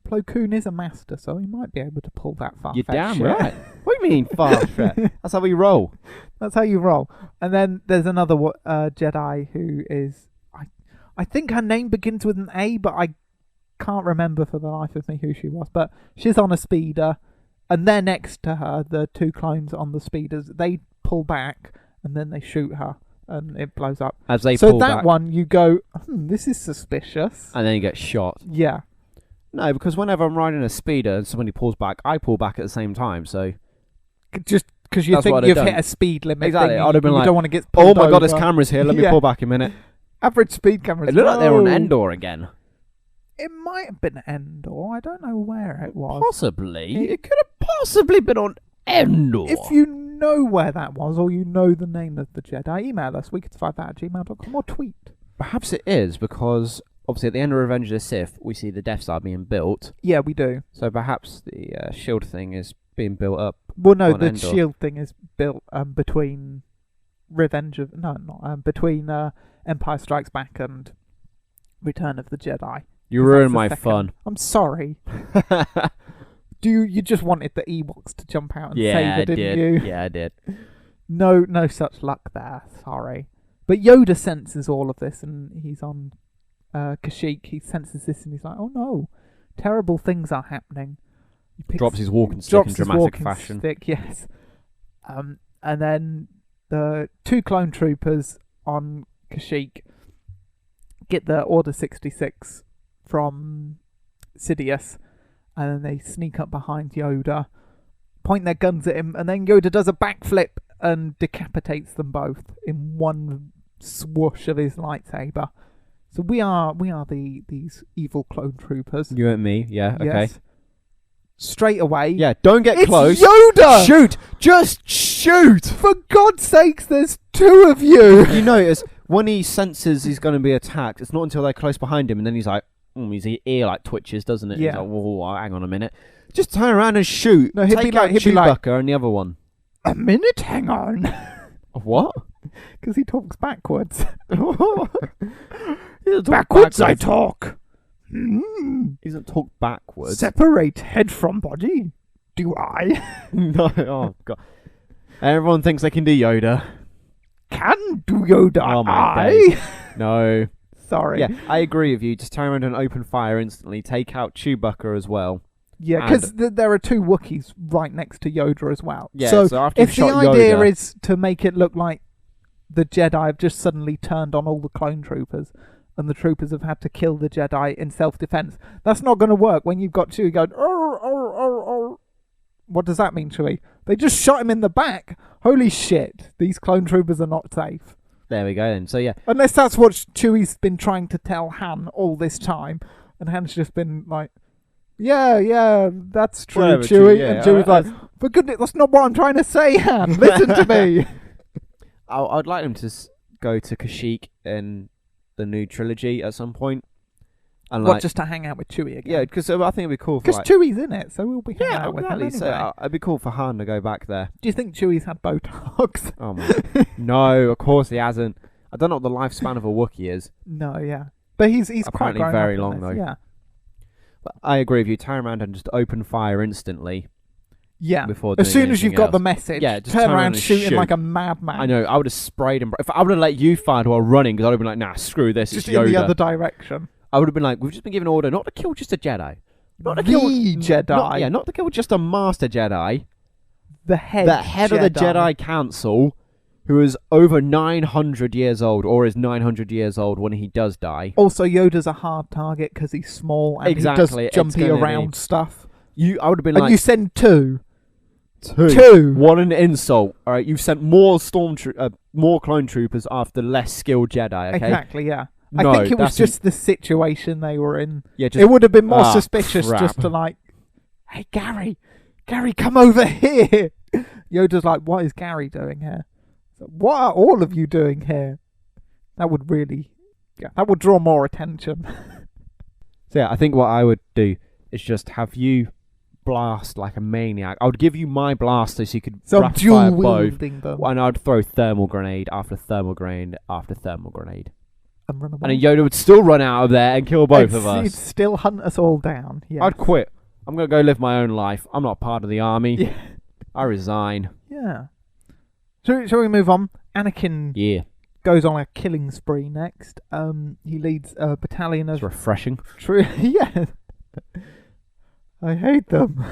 Plo Koon is a master, so he might be able to pull that far. You're damn right. What do you mean, fast? That's how we roll. That's how you roll. And then there's another Jedi who is... I think her name begins with an A, but I can't remember for the life of me who she was. But she's on a speeder, and they're next to her, the 2 clones on the speeders. They pull back, and then they shoot her, and it blows up. As they So pull that back, one, you go, this is suspicious. and then you get shot. Yeah. No, because whenever I'm riding a speeder and somebody pulls back, I pull back at the same time. So Just because you That's what think I'd you've have hit done. a speed limit. Exactly, thing, I'd have been you like, don't want to get oh pulled my god, this over. camera's here. Let me Yeah. pull back a minute. Average speed cameras. It looked like they were on no. Endor again. It might have been Endor. I don't know where it was. Possibly. It could have possibly been on Endor. If you know where that was, or you know the name of the Jedi, email us. We could survive that at gmail.com or tweet. Perhaps it is, because obviously at the end of Revenge of the Sith, we see the Death Star being built. Yeah, we do. So perhaps the shield thing is being built up. Well, no, on the Endor. shield thing is built between between Empire Strikes Back and Return of the Jedi. You 'cause ruined that's my the second. fun. I'm sorry. You just wanted the Ewoks to jump out and Yeah, save I it, didn't did. you? Yeah, I did. No such luck there. Sorry. But Yoda senses all of this, and he's on Kashyyyk. He senses this, and he's like, "Oh no, terrible things are happening." He Drops his walking stick in his dramatic walking fashion. stick, yes. And then the 2 clone troopers on Kashyyyk get the Order 66 from Sidious, and then they sneak up behind Yoda, point their guns at him, and then Yoda does a backflip and decapitates them both in one swoosh of his lightsaber. So we are these evil clone troopers. You and me, yeah, okay. Yes. Straight away. Yeah, don't get It's close. Yoda! Shoot! Just shoot! For God's sakes, there's 2 of you! You notice when he senses he's going to be attacked, it's not until they're close behind him, and then he's like, his ear like twitches, doesn't it? Yeah. He's like, whoa, hang on a minute. Just turn around and shoot. No, he'd Take be like- out he'd be like- Chewbacca and the other one. A minute, hang on. What? Because he talks backwards. Backwards I talk. Hmm. He doesn't talk backwards. Separate head from body. Do I? No, oh god. Everyone thinks they can do Yoda. Can do Yoda. Oh my I. days. No. Sorry. Yeah, I agree with you. Just turn around and open fire instantly. Take out Chewbacca as well. Yeah, because there are 2 Wookiees right next to Yoda as well. Yeah, so so after if you've the shot idea Yoda- is to make it look like the Jedi have just suddenly turned on all the clone troopers, and the troopers have had to kill the Jedi in self-defense, that's not going to work when you've got Chewie going, "Arr, arr, arr, arr." What does that mean, Chewie? They just shot him in the back. Holy shit, these clone troopers are not safe. There we go then. So yeah. Unless that's what Chewie's been trying to tell Han all this time, and Han's just been like, yeah, that's true, Whatever, Chewie. yeah. And Chewie's like, for goodness, that's not what I'm trying to say, Han. Listen to me. I'd like them to go to Kashyyyk in the new trilogy at some point. And What, like, just to hang out with Chewie again? yeah, because I think it'd be cool for Because like, Chewie's in it, so we'll be hanging yeah, out with him exactly. anyway. So it'd be cool for Han to go back there. Do you think Chewie's had Botox? Oh my! No, of course he hasn't. I don't know what the lifespan of a Wookiee is. No, yeah. But he's quite Apparently grown very up in long, this, though. Yeah. But I agree with you. Turn around and just open fire instantly. Yeah. Before As doing soon as you've anything got else. the message, Yeah, just turn around and shooting shoot. like a madman. I know. I would have sprayed him. If I would have let you fire while running, because I would have been like, nah, screw this. Just it's in Yoda. the other direction. I would have been like, we've just been given order not to kill just a Jedi. Not to The kill Jedi. Not to kill just a Master Jedi. The head of the Jedi Council, who is over 900 years old, or is 900 years old when he does die. Also, Yoda's a hard target because he's small and Exactly, he it's does jumpy gonna around be- stuff. I would have been And like, you send 2. two. 2. What an insult! All right, you've sent more more clone troopers after less skilled Jedi. Okay, Exactly, yeah. No, I think it was that's just the situation they were in. yeah, just It would have been more Ah, suspicious crap. just to like, hey, Gary, come over here. Yoda's like, what is Gary doing here? So, what are all of you doing here? That would really, that would draw more attention. So yeah, I think what I would do is just have you blast like a maniac. I would give you my blaster so you could So rapid fire dual both, wielding them and I'd throw thermal grenade after thermal grenade after thermal grenade. and run away. And then Yoda would still run out of there and kill both of He'd us. still hunt us all down. Yes. I'd quit. I'm going to go live my own life. I'm not part of the army. Yeah. I resign. Yeah. Shall we move on? Anakin Yeah. goes on a killing spree next. He leads a battalion It's of refreshing. yeah. I hate them.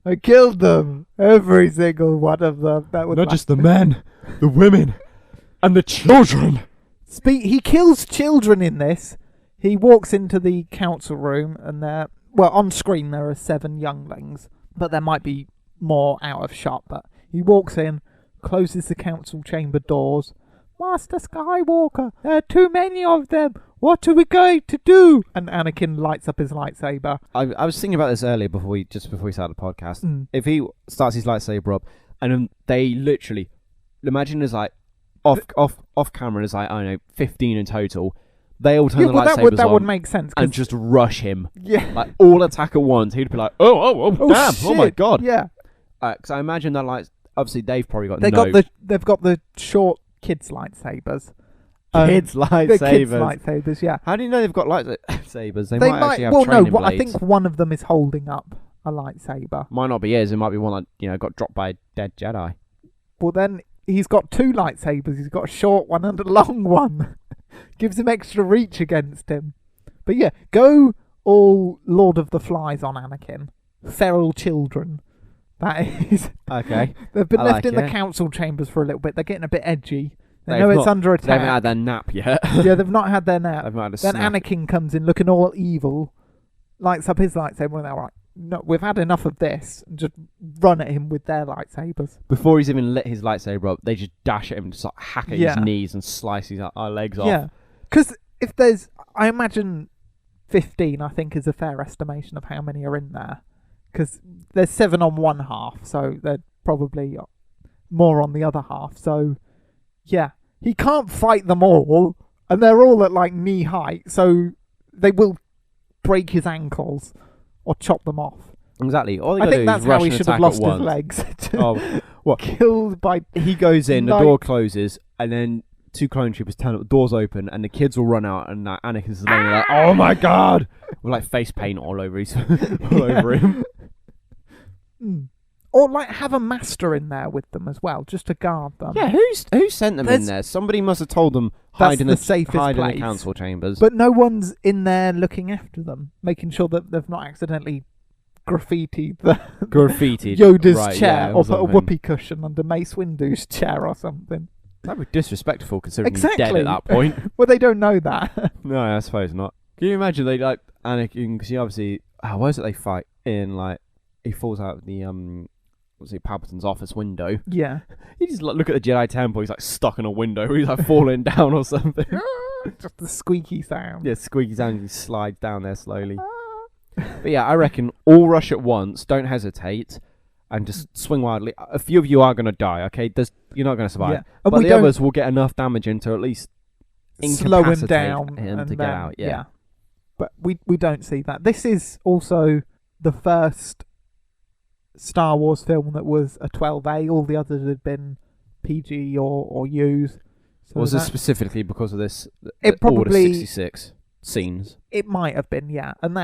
I killed them. Every single one of them. That was Not just the men, the women, and the children. He kills children in this. He walks into the council room and on screen there are 7 younglings, but there might be more out of shot. But he walks in, closes the council chamber doors. Master Skywalker, there are too many of them. What are we going to do? And Anakin lights up his lightsaber. I was thinking about this earlier before we started the podcast. Mm. If he starts his lightsaber up, and then they literally imagine there's like off camera there's like, I don't know, 15 in total. They all turn the lightsabers that on would make sense. and just rush him. Yeah. Like all attack at once. He'd be like, oh damn, shit. oh my god. Yeah. Because I imagine that obviously they've probably got They've got the short kids lightsabers, Kids' The kids' lightsabers. lightsabers, yeah. How do you know they've got lightsabers? They They might actually have well, training no, I blades. think one of them is holding up a lightsaber. Might not be his. It might be one that got dropped by a dead Jedi. Well, then he's got two lightsabers. He's got a short one and a long one. Gives him extra reach against him. But yeah, go all Lord of the Flies on Anakin. Feral children. That is. Okay. They've been I left like in the it. council chambers for a little bit. They're getting a bit edgy. They They've know it's not- under They haven't attack. had their nap yet. Yeah, they've not had their nap. They've not had a Then snack. Anakin comes in looking all evil, lights up his lightsaber, and they're like, no, we've had enough of this, and just run at him with their lightsabers. Before he's even lit his lightsaber up, they just dash at him, just like hack at Yeah. his knees and slice his legs off. Yeah. Because if there's, I imagine 15, I think, is a fair estimation of how many are in there. Because there's 7 on one half, so they're probably more on the other half. So, yeah. He can't fight them all, and they're all at like knee height, so they will break his ankles or chop them off. Exactly. All they I gotta think do that's is rush how he and should have attack lost at his once. legs. Oh, what? Killed by. He goes in, the Like- door closes, and then 2 clone troopers turn up, the doors open, and the kids will run out, and Anakin's laying there like, oh my god! With like face paint all over him. Mm. Or like have a master in there with them as well, just to guard them. Yeah, who sent them in There's- there? Somebody must have told them That's hide in the safest hide in place. the council chambers. But no one's in there looking after them, making sure that they've not accidentally graffitied the Graffitied Yoda's right, chair, yeah, or put a something. whoopee cushion under Mace Windu's chair or something. That'd be disrespectful considering Exactly. he's dead at that point. Well, they don't know that. No, I suppose not. Can you imagine they like Anakin? Because he obviously, where is it they fight in? Like he falls out of the Palpatine's office window. Yeah. You just look at the Jedi Temple. He's like stuck in a window. He's like falling down or something. Just the squeaky sound. Yeah, squeaky sound. He slides down there slowly. But yeah, I reckon all rush at once. Don't hesitate, and just swing wildly. A few of you are going to die. Okay, you're not going to survive. Yeah. And But we the don't others will get enough damage into at least slow him incapacitate down him and to get then- out. Yeah. But we don't see that. This is also the first Star Wars film that was a 12A. All the others had been PG or U's. So Was this that- specifically because of this? It Order probably- 66 scenes. It might have been, yeah. And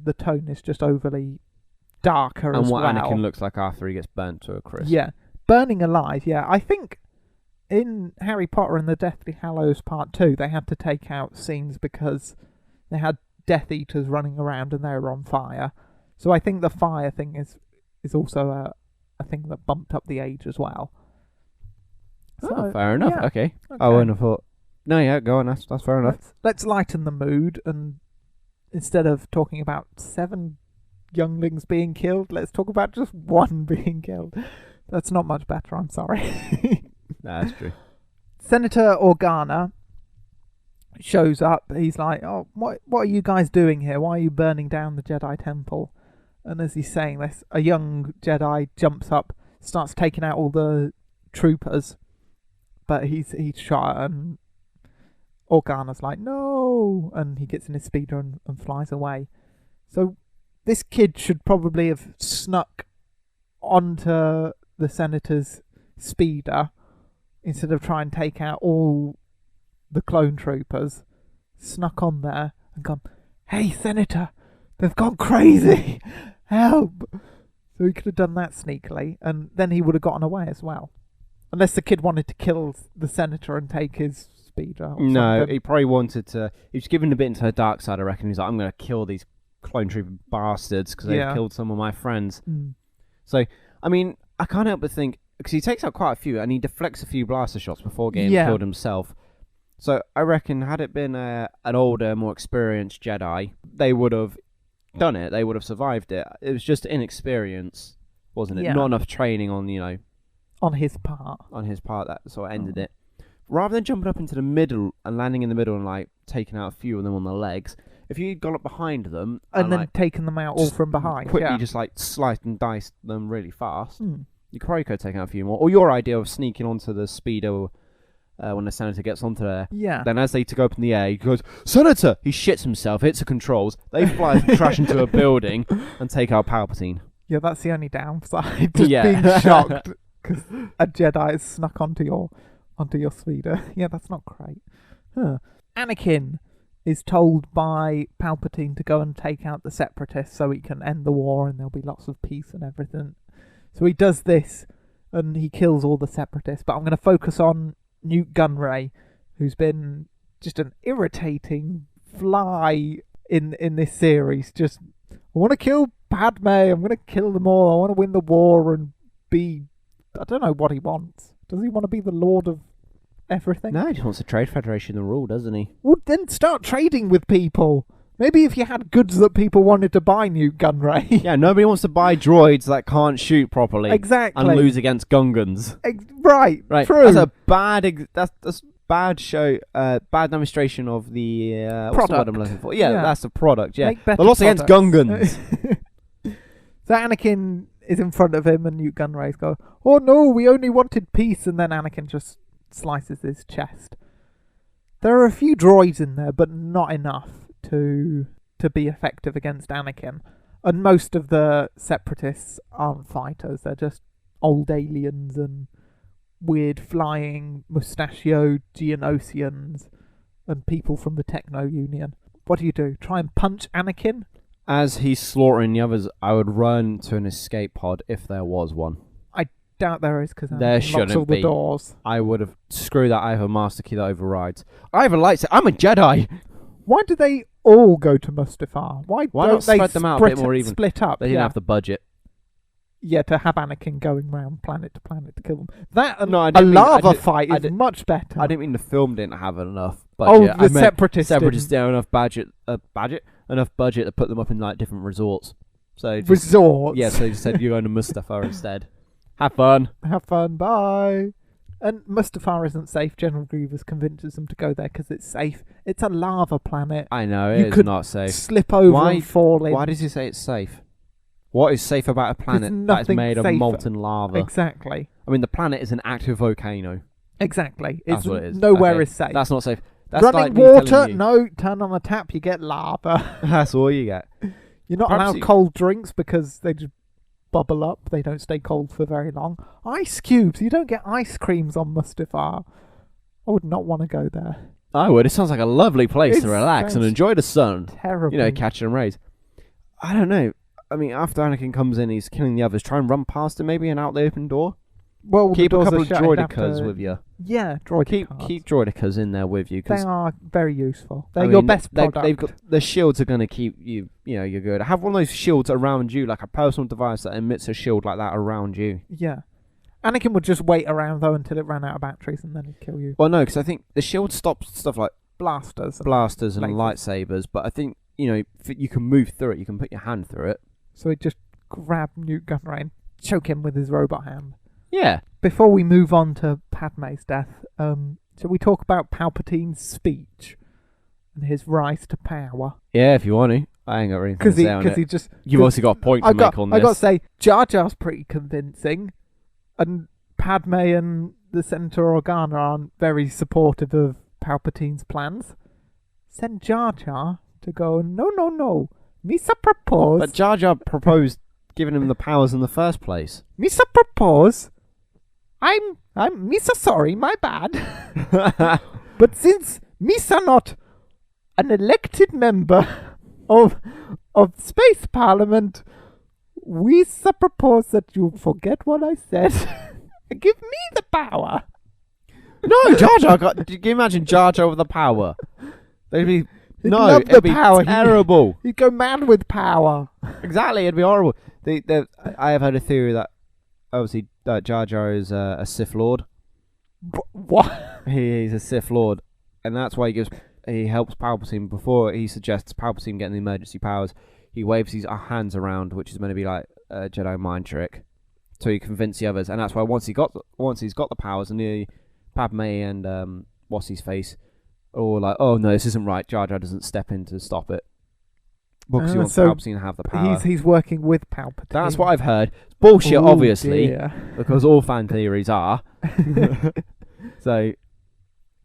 the tone is just overly darker And as what well. Anakin looks like after he gets burnt to a crisp. Yeah. Burning alive, yeah. I think in Harry Potter and the Deathly Hallows Part 2, they had to take out scenes because they had Death Eaters running around and they were on fire. So I think the fire thing is also a thing that bumped up the age as well. Oh, So, fair enough. yeah. Okay. I Okay. wouldn't have thought. No, yeah, go on. That's fair enough. Let's lighten the mood, and instead of talking about 7 younglings being killed, let's talk about just 1 being killed. That's not much better, I'm sorry. Nah, that's true. Senator Organa shows up. He's like, "Oh, what are you guys doing here? Why are you burning down the Jedi Temple?" And as he's saying this, a young Jedi jumps up, starts taking out all the troopers, but he's shot, and Organa's like, "No!" And he gets in his speeder and flies away. So this kid should probably have snuck onto the senator's speeder instead of trying to take out all the clone troopers. Snuck on there and gone, "Hey, Senator, they've gone crazy! Help!" So he could have done that sneakily, and then he would have gotten away as well. Unless the kid wanted to kill the senator and take his speeder. Or No, something. he probably wanted to. He was given a bit into the dark side, I reckon. He's like, I'm going to kill these clone trooper bastards because they've Yeah. killed some of my friends. Mm. So, I mean, I can't help but think, because he takes out quite a few and he deflects a few blaster shots before getting Yeah. killed himself. So I reckon had it been an older, more experienced Jedi, they would have done it. They would have survived it. It was just inexperience, wasn't it? Yeah. Not enough training on, On his part. on his part that sort of ended it. Rather than jumping up into the middle and landing in the middle and like taking out a few of them on the legs, if you'd gone up behind them And then like, taken them out all just from behind. quickly Yeah. just like sliced and diced them really fast, Mm. you probably could have taken out a few more. Or your idea of sneaking onto the speedo when the senator gets onto there. Yeah. Then as they go up in the air, he goes, "Senator!" He shits himself, hits the controls, they fly crash into a building and take out Palpatine. Yeah, that's the only downside. Just Yeah. being shocked because a Jedi has snuck onto your speeder. Yeah, that's not great. Anakin is told by Palpatine to go and take out the Separatists so he can end the war and there'll be lots of peace and everything. So he does this and he kills all the Separatists. But I'm going to focus on Newt Gunray, who's been just an irritating fly in this series. Just, I want to kill Padme, I'm going to kill them all, I want to win the war and be... I don't know what he wants. Does he want to be the lord of everything? No, he just wants the Trade Federation to rule, doesn't he? Well, then start trading with people. Maybe if you had goods that people wanted to buy, Newt Gunray. Yeah, nobody wants to buy droids that can't shoot properly. Exactly. And lose against Gungans. Right, true. That's a bad... That's bad show, bad demonstration of the... what's the word I'm looking for? Yeah, that's the product, yeah. They lost against Gungans. So Anakin is in front of him and Newt Gunray's go, oh no, we only wanted peace, and then Anakin just slices his chest. There are a few droids in there, but not enough to be effective against Anakin. And most of the Separatists aren't fighters, they're just old aliens and weird flying mustachioed Geonosians and people from the Techno Union. What do? Try and punch Anakin? As he's slaughtering the others, I would run to an escape pod if there was one. I doubt there is, because there shouldn't locks all be. the doors. I would have... Screw that, I have a master key that overrides. I have a lightsaber. I'm a Jedi! Why do they all go to Mustafar? Why don't not they spread them out a bit more even? Split up? They didn't have the budget. Yeah, to have Anakin going round planet to planet to kill them. That and No, I a didn't mean- lava I did- fight I is did- much better. I didn't mean the film didn't have enough Oh, budget. the I meant Separatists Separatists didn't. didn't have enough budget to put them up in like different resorts. So just, Resorts. yeah, so they just said you're going to Mustafar instead. Have fun. Have fun, bye. And Mustafar isn't safe. General Grievous convinces them to go there because it's safe. It's a lava planet. I know, You it is could not safe. Slip over and fall in. Why does he say it's safe? What is safe about a planet that's nothing made of safe. molten lava? Exactly. I mean, the planet is an active volcano. Exactly. That's It's what it is. nowhere Okay. is safe. That's not safe. That's Running like me water, telling you. no. Turn on the tap, you get lava. That's all you get. You're not Perhaps allowed you- cold drinks because they just bubble up. They don't stay cold for very long. Ice cubes. You don't get ice creams on Mustafar. I would not want to go there. I would. It sounds like a lovely place It to relax and sounds enjoy the sun. Terrible. You know, catching rays. I don't know. I mean, after Anakin comes in, he's killing the others. Try and run past him, maybe, and out the open door. Well, Keep the a doors couple are of shut, you'd have droidicas to- with you. Yeah, droidicas. Keep droidicas in there with you. They 'Cause are very useful. They're I your mean, best product. They've got the shields are going to keep you. You know, you're good. Have one of those shields around you, like a personal device that emits a shield like that around you. Yeah. Anakin would just wait around though until it ran out of batteries and then he'd kill you. Well, no, because I think the shield stops stuff like Blasters. blasters and lasers. lightsabers. But I think you can move through it. You can put your hand through it. So he'd just grab Newt Gunray and choke him with his robot hand. Yeah. Before we move on to Padme's death, shall we talk about Palpatine's speech and his rise to power? Yeah, if you want to. I ain't got anything to say on it. He just... You've also got a point to make on this. I got to say, Jar Jar's pretty convincing, and Padme and the Senator Organa aren't very supportive of Palpatine's plans. Send Jar Jar to go, no, Misa propose. But Jar Jar proposed giving him the powers in the first place. Misa propose. I'm Misa sorry, my bad. But since Misa not an elected member of Space Parliament, we propose that you forget what I said and give me the power. No, Jar Jar got... Can you imagine Jar Jar with the power? They'd be... He'd no, love it'd the be power. terrible. He'd go mad with power. Exactly, it'd be horrible. I have heard a theory that obviously Jar Jar is a Sith Lord. What? He's a Sith Lord, and that's why he helps Palpatine before he suggests Palpatine getting the emergency powers. He waves his hands around, which is meant to be like a Jedi mind trick, so he convince the others. And that's why once he's got the powers, and the Padme and what's his face, or like, oh no, this isn't right. Jar Jar doesn't step in to stop it because he wants so Palpatine to have the power. He's working with Palpatine. That's what I've heard. It's bullshit, Oh, obviously, dear. because all fan theories are. So,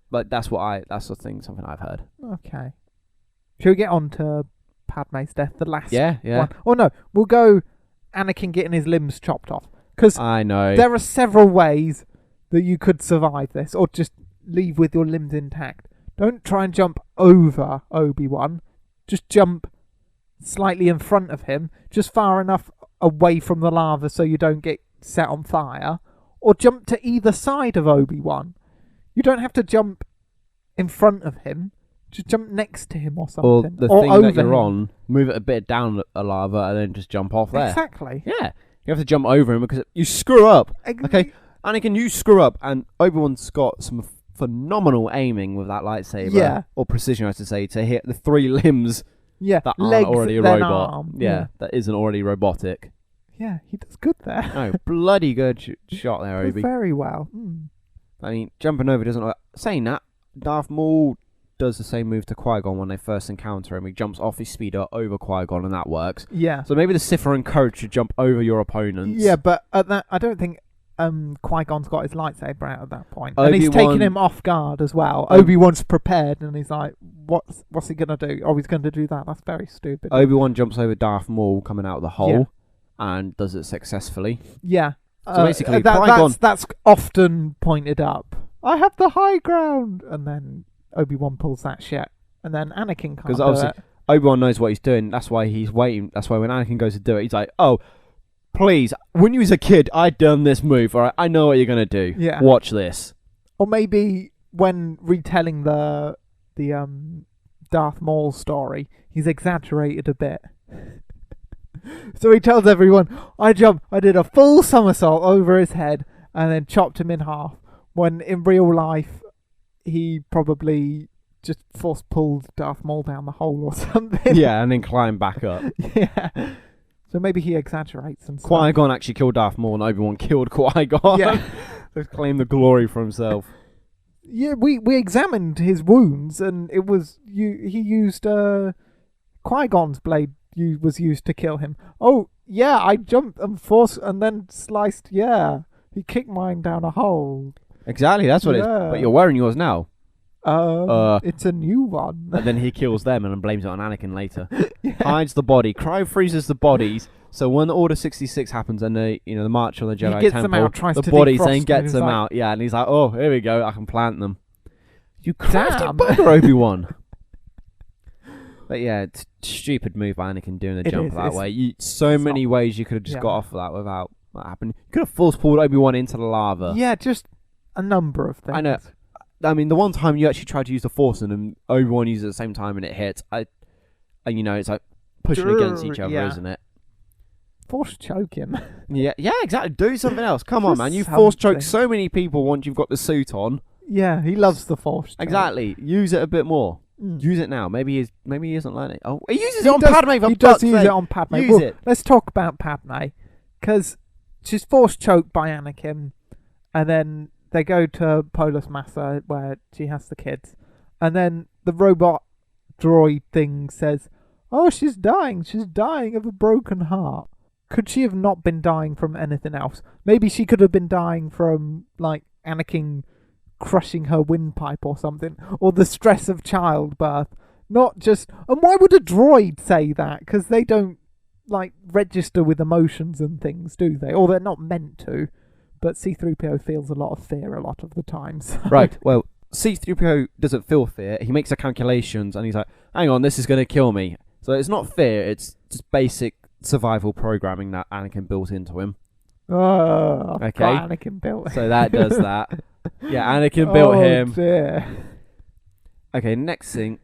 but that's the thing. Something I've heard. Okay. Shall we get on to Padme's death? The last Yeah. one. Oh no, we'll go Anakin getting his limbs chopped off. Because I know. there are several ways that you could survive this, or just leave with your limbs intact. don't try and jump over Obi-Wan. Just jump slightly in front of him, just far enough away from the lava so you don't get set on fire, or jump to either side of Obi-Wan. You don't have to jump in front of him. Just jump next to him or something. Or the or thing over that you're him. on, move it a bit down a lava and then just jump off there. Exactly. Yeah. You have to jump over him because you screw up. Okay, Anakin, you screw up, and Obi-Wan's got some phenomenal aiming with that lightsaber. Yeah. Or precision, I should say, to hit the 3 limbs Yeah. that Legs, aren't already a then robot. arm. Yeah, that isn't already robotic. Yeah, he does good there. No, bloody good shot there, Obi. Very well. Mm. I mean, jumping over doesn't look... Saying that, Darth Maul does the same move to Qui-Gon when they first encounter him. He jumps off his speeder over Qui-Gon, and that works. Yeah. So maybe the Sith are encouraged to jump over your opponents. Yeah, but at that, I don't think Qui-Gon's got his lightsaber out at that point. And he's Obi-Wan- taking him off guard as well. Obi-Wan's prepared, and he's like, what's he going to do? Oh, he's going to do that. That's very stupid. Obi-Wan jumps over Darth Maul coming out of the hole and does it successfully. Yeah. So basically, Qui-Gon... that's often pointed up. I have the high ground. And then Obi-Wan pulls that shit. And then Anakin can't do obviously it. Obi-Wan knows what he's doing. That's why he's waiting. That's why when Anakin goes to do it, he's like, oh, please, when you was a kid, I'd done this move. All right, I know what you're going to do. Yeah. Watch this. Or maybe when retelling the Darth Maul story, he's exaggerated a bit. So he tells everyone, I did a full somersault over his head and then chopped him in half. When in real life, he probably just force pulled Darth Maul down the hole or something. Yeah, and then climb back up. Yeah. So maybe he exaggerates and stuff. Qui-Gon actually killed Darth Maul and Obi-Wan killed Qui-Gon. Yeah. To claim the glory for himself. Yeah, we examined his wounds, and it was he used Qui-Gon's blade was used to kill him. Oh yeah, I jumped and forced and then sliced. Yeah, he kicked mine down a hole. Exactly, that's what it is. But you're wearing yours now. It's a new one. And then he kills them and then blames it on Anakin later. Yeah. Hides the body, cryo freezes the bodies. So when Order 66 happens and the March on the Jedi He gets Temple, them out, tries the to bodies defrost then them, gets and he's them like, out. Yeah, and he's like, oh, here we go, I can plant them. You crafty Damn. bugger, Obi-Wan. But yeah, it's a stupid move by Anakin doing the jump that way. So many ways you could have just got off of that without that happening. You could have force pulled Obi-Wan into the lava. Yeah, just a number of things. I know. I mean, the one time you actually tried to use the Force and Obi-Wan uses it at the same time and it hits, and it's like pushing against each other, isn't it? Force choke him. Yeah, exactly. Do something else. Come on, Just man. You something. force choke so many people once you've got the suit on. Yeah, he loves the Force choke. Exactly. Use it a bit more. Mm. Use it now. Maybe he isn't learning. Oh, he uses He it on does- Padme. He does use it on Padme. Use Well, it. Let's talk about Padme, because she's force choked by Anakin, and then they go to Polis Massa where she has the kids, and then the robot droid thing says, "Oh, she's dying. She's dying of a broken heart." Could she have not been dying from anything else? Maybe she could have been dying from like Anakin crushing her windpipe or something, or the stress of childbirth. Not just... And why would a droid say that? Because they don't like register with emotions and things, do they? Or they're not meant to. But C-3PO feels a lot of fear a lot of the time. So. Right. Well, C-3PO doesn't feel fear. He makes the calculations and he's like, hang on, this is going to kill me. So it's not fear. It's just basic survival programming that Anakin built into him. Oh, Okay. Anakin built. So that does that. Yeah, Anakin built him. Dear. Okay, next thing.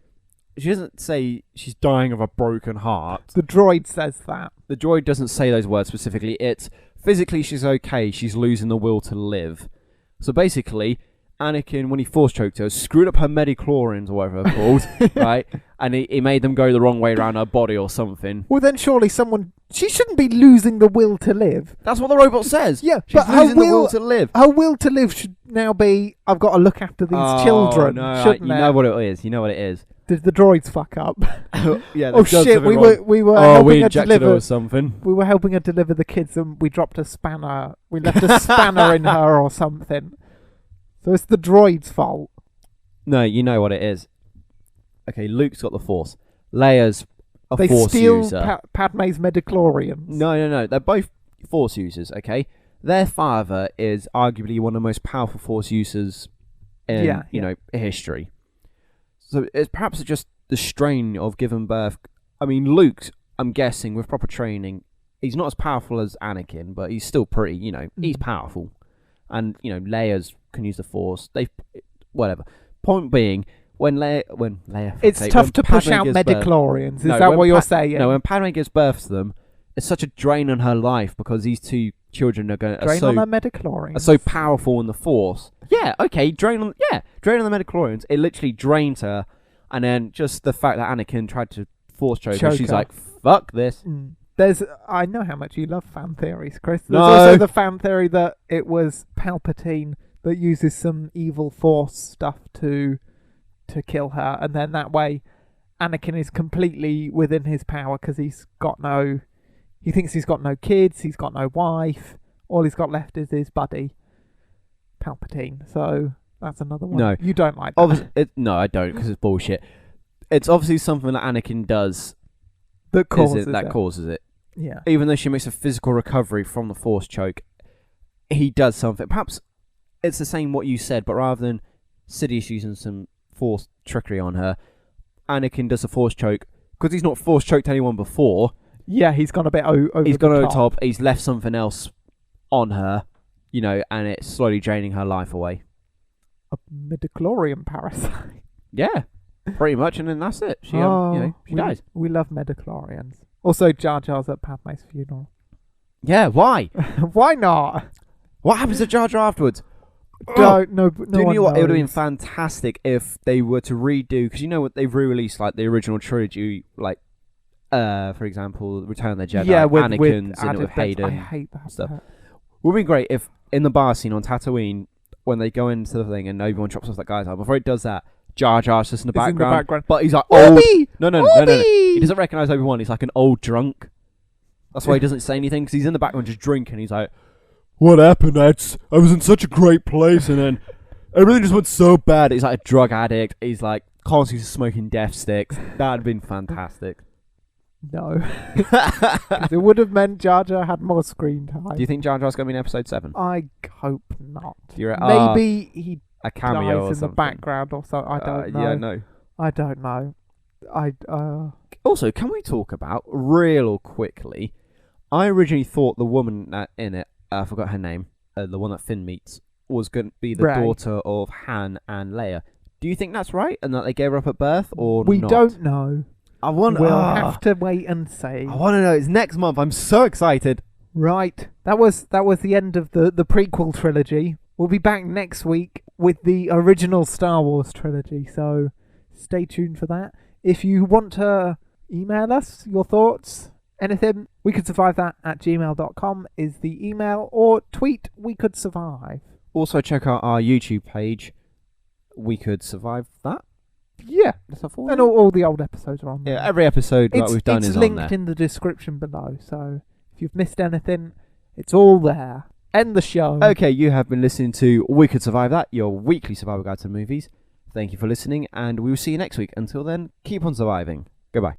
She doesn't say she's dying of a broken heart. The droid says that. The droid doesn't say those words specifically. It's physically she's okay. She's losing the will to live. So basically, Anakin, when he force choked her, screwed up her midi-chlorians or whatever they're called, right? And he made them go the wrong way around her body or something. Well, then surely she shouldn't be losing the will to live. That's what the robot says. Yeah, she's but her losing the will to live. Her will to live should now be, I've got to look after these children, No, shouldn't you it? know what it is. You know what it is. Did the droids fuck up? Yeah. Oh shit, we were Oh, helping we her injected her deliver. with something. We were helping her deliver the kids, and we dropped a spanner. We left a spanner in her or something. So it's the droid's fault. No, you know what it is. Okay, Luke's got the Force. Leia's a They Force steal user. Padme's midichlorians. No. They're both Force users, okay? Their father is arguably one of the most powerful Force users in, history. So it's perhaps just the strain of giving birth. I mean, Luke, I'm guessing, with proper training, he's not as powerful as Anakin, but he's still pretty, he's powerful. And, Leia's can use the Force. Whatever. Point being, when Leia... It's tough to push out midichlorians. Is that what you're saying? No, when Padme gives birth to them, it's such a drain on her life because these two children are going drain on her midichlorians. Are so powerful in the Force. Yeah, okay, drain on the midichlorians. It literally drains her, and then just the fact that Anakin tried to Force choke her, she's like, fuck this. I know how much you love fan theories, Chris. There's also the fan theory that it was Palpatine that uses some evil Force stuff to kill her, and then that way Anakin is completely within his power because he thinks he's got no kids, he's got no wife, all he's got left is his buddy Palpatine. So that's another one. No, you don't like that. No, I don't, because it's bullshit. It's obviously something that Anakin does that causes it. Yeah. Even though she makes a physical recovery from the Force choke, he does something. Perhaps it's the same what you said, but rather than Sidious using some Force trickery on her, Anakin does a Force choke because he's not Force choked anyone before. Yeah, he's gone a bit over. He's gone over the top. He's left something else on her, and it's slowly draining her life away. A midichlorian parasite. Yeah, pretty much, and then that's it. She dies. We love midichlorians. Also, Jar Jar's at Padme's funeral. Yeah, why? Why not? What happens to Jar Jar afterwards? No Do you know what? It would have been fantastic if they were to redo, because what, they've re-released like the original trilogy, like for example, Return of the Jedi, Anakin's in it with Hayden. I hate that stuff. Would be great if in the bar scene on Tatooine, when they go into the thing and Obi-Wan chops off that guy's arm, before he does that, Jar Jar's just in the background, but he's like old. No. He doesn't recognise Obi-Wan. He's like an old drunk. That's why he doesn't say anything, because he's in the background just drinking. He's like, "What happened? I was in such a great place, and then everything just went so bad." He's like a drug addict. He's like constantly smoking death sticks. That'd been fantastic. No. It would have meant Jar Jar had more screen time. Do you think Jar Jar's going to be in episode 7? I hope not. Maybe he a cameo dies or in the background or something. I don't know. Yeah, no. I don't know. Also, can we talk about, real quickly, I originally thought the woman in it, I forgot her name, the one that Finn meets, was going to be the daughter of Han and Leia. Do you think that's right, and that they gave her up at birth, or not? We don't know. We'll have to wait and see. I want to know. It's next month. I'm so excited. Right. That was the end of the prequel trilogy. We'll be back next week with the original Star Wars trilogy, so stay tuned for that. If you want to email us your thoughts, anything, we could survive that at gmail.com is the email, or tweet we could survive. Also check out our YouTube page, We Could Survive That. Yeah, and all the old episodes are on there. Yeah, every episode that we've done is on there. It's linked in the description below, so if you've missed anything, it's all there. End the show. Okay, you have been listening to We Could Survive That, your weekly survival guide to movies. Thank you for listening, and we will see you next week. Until then, keep on surviving. Goodbye.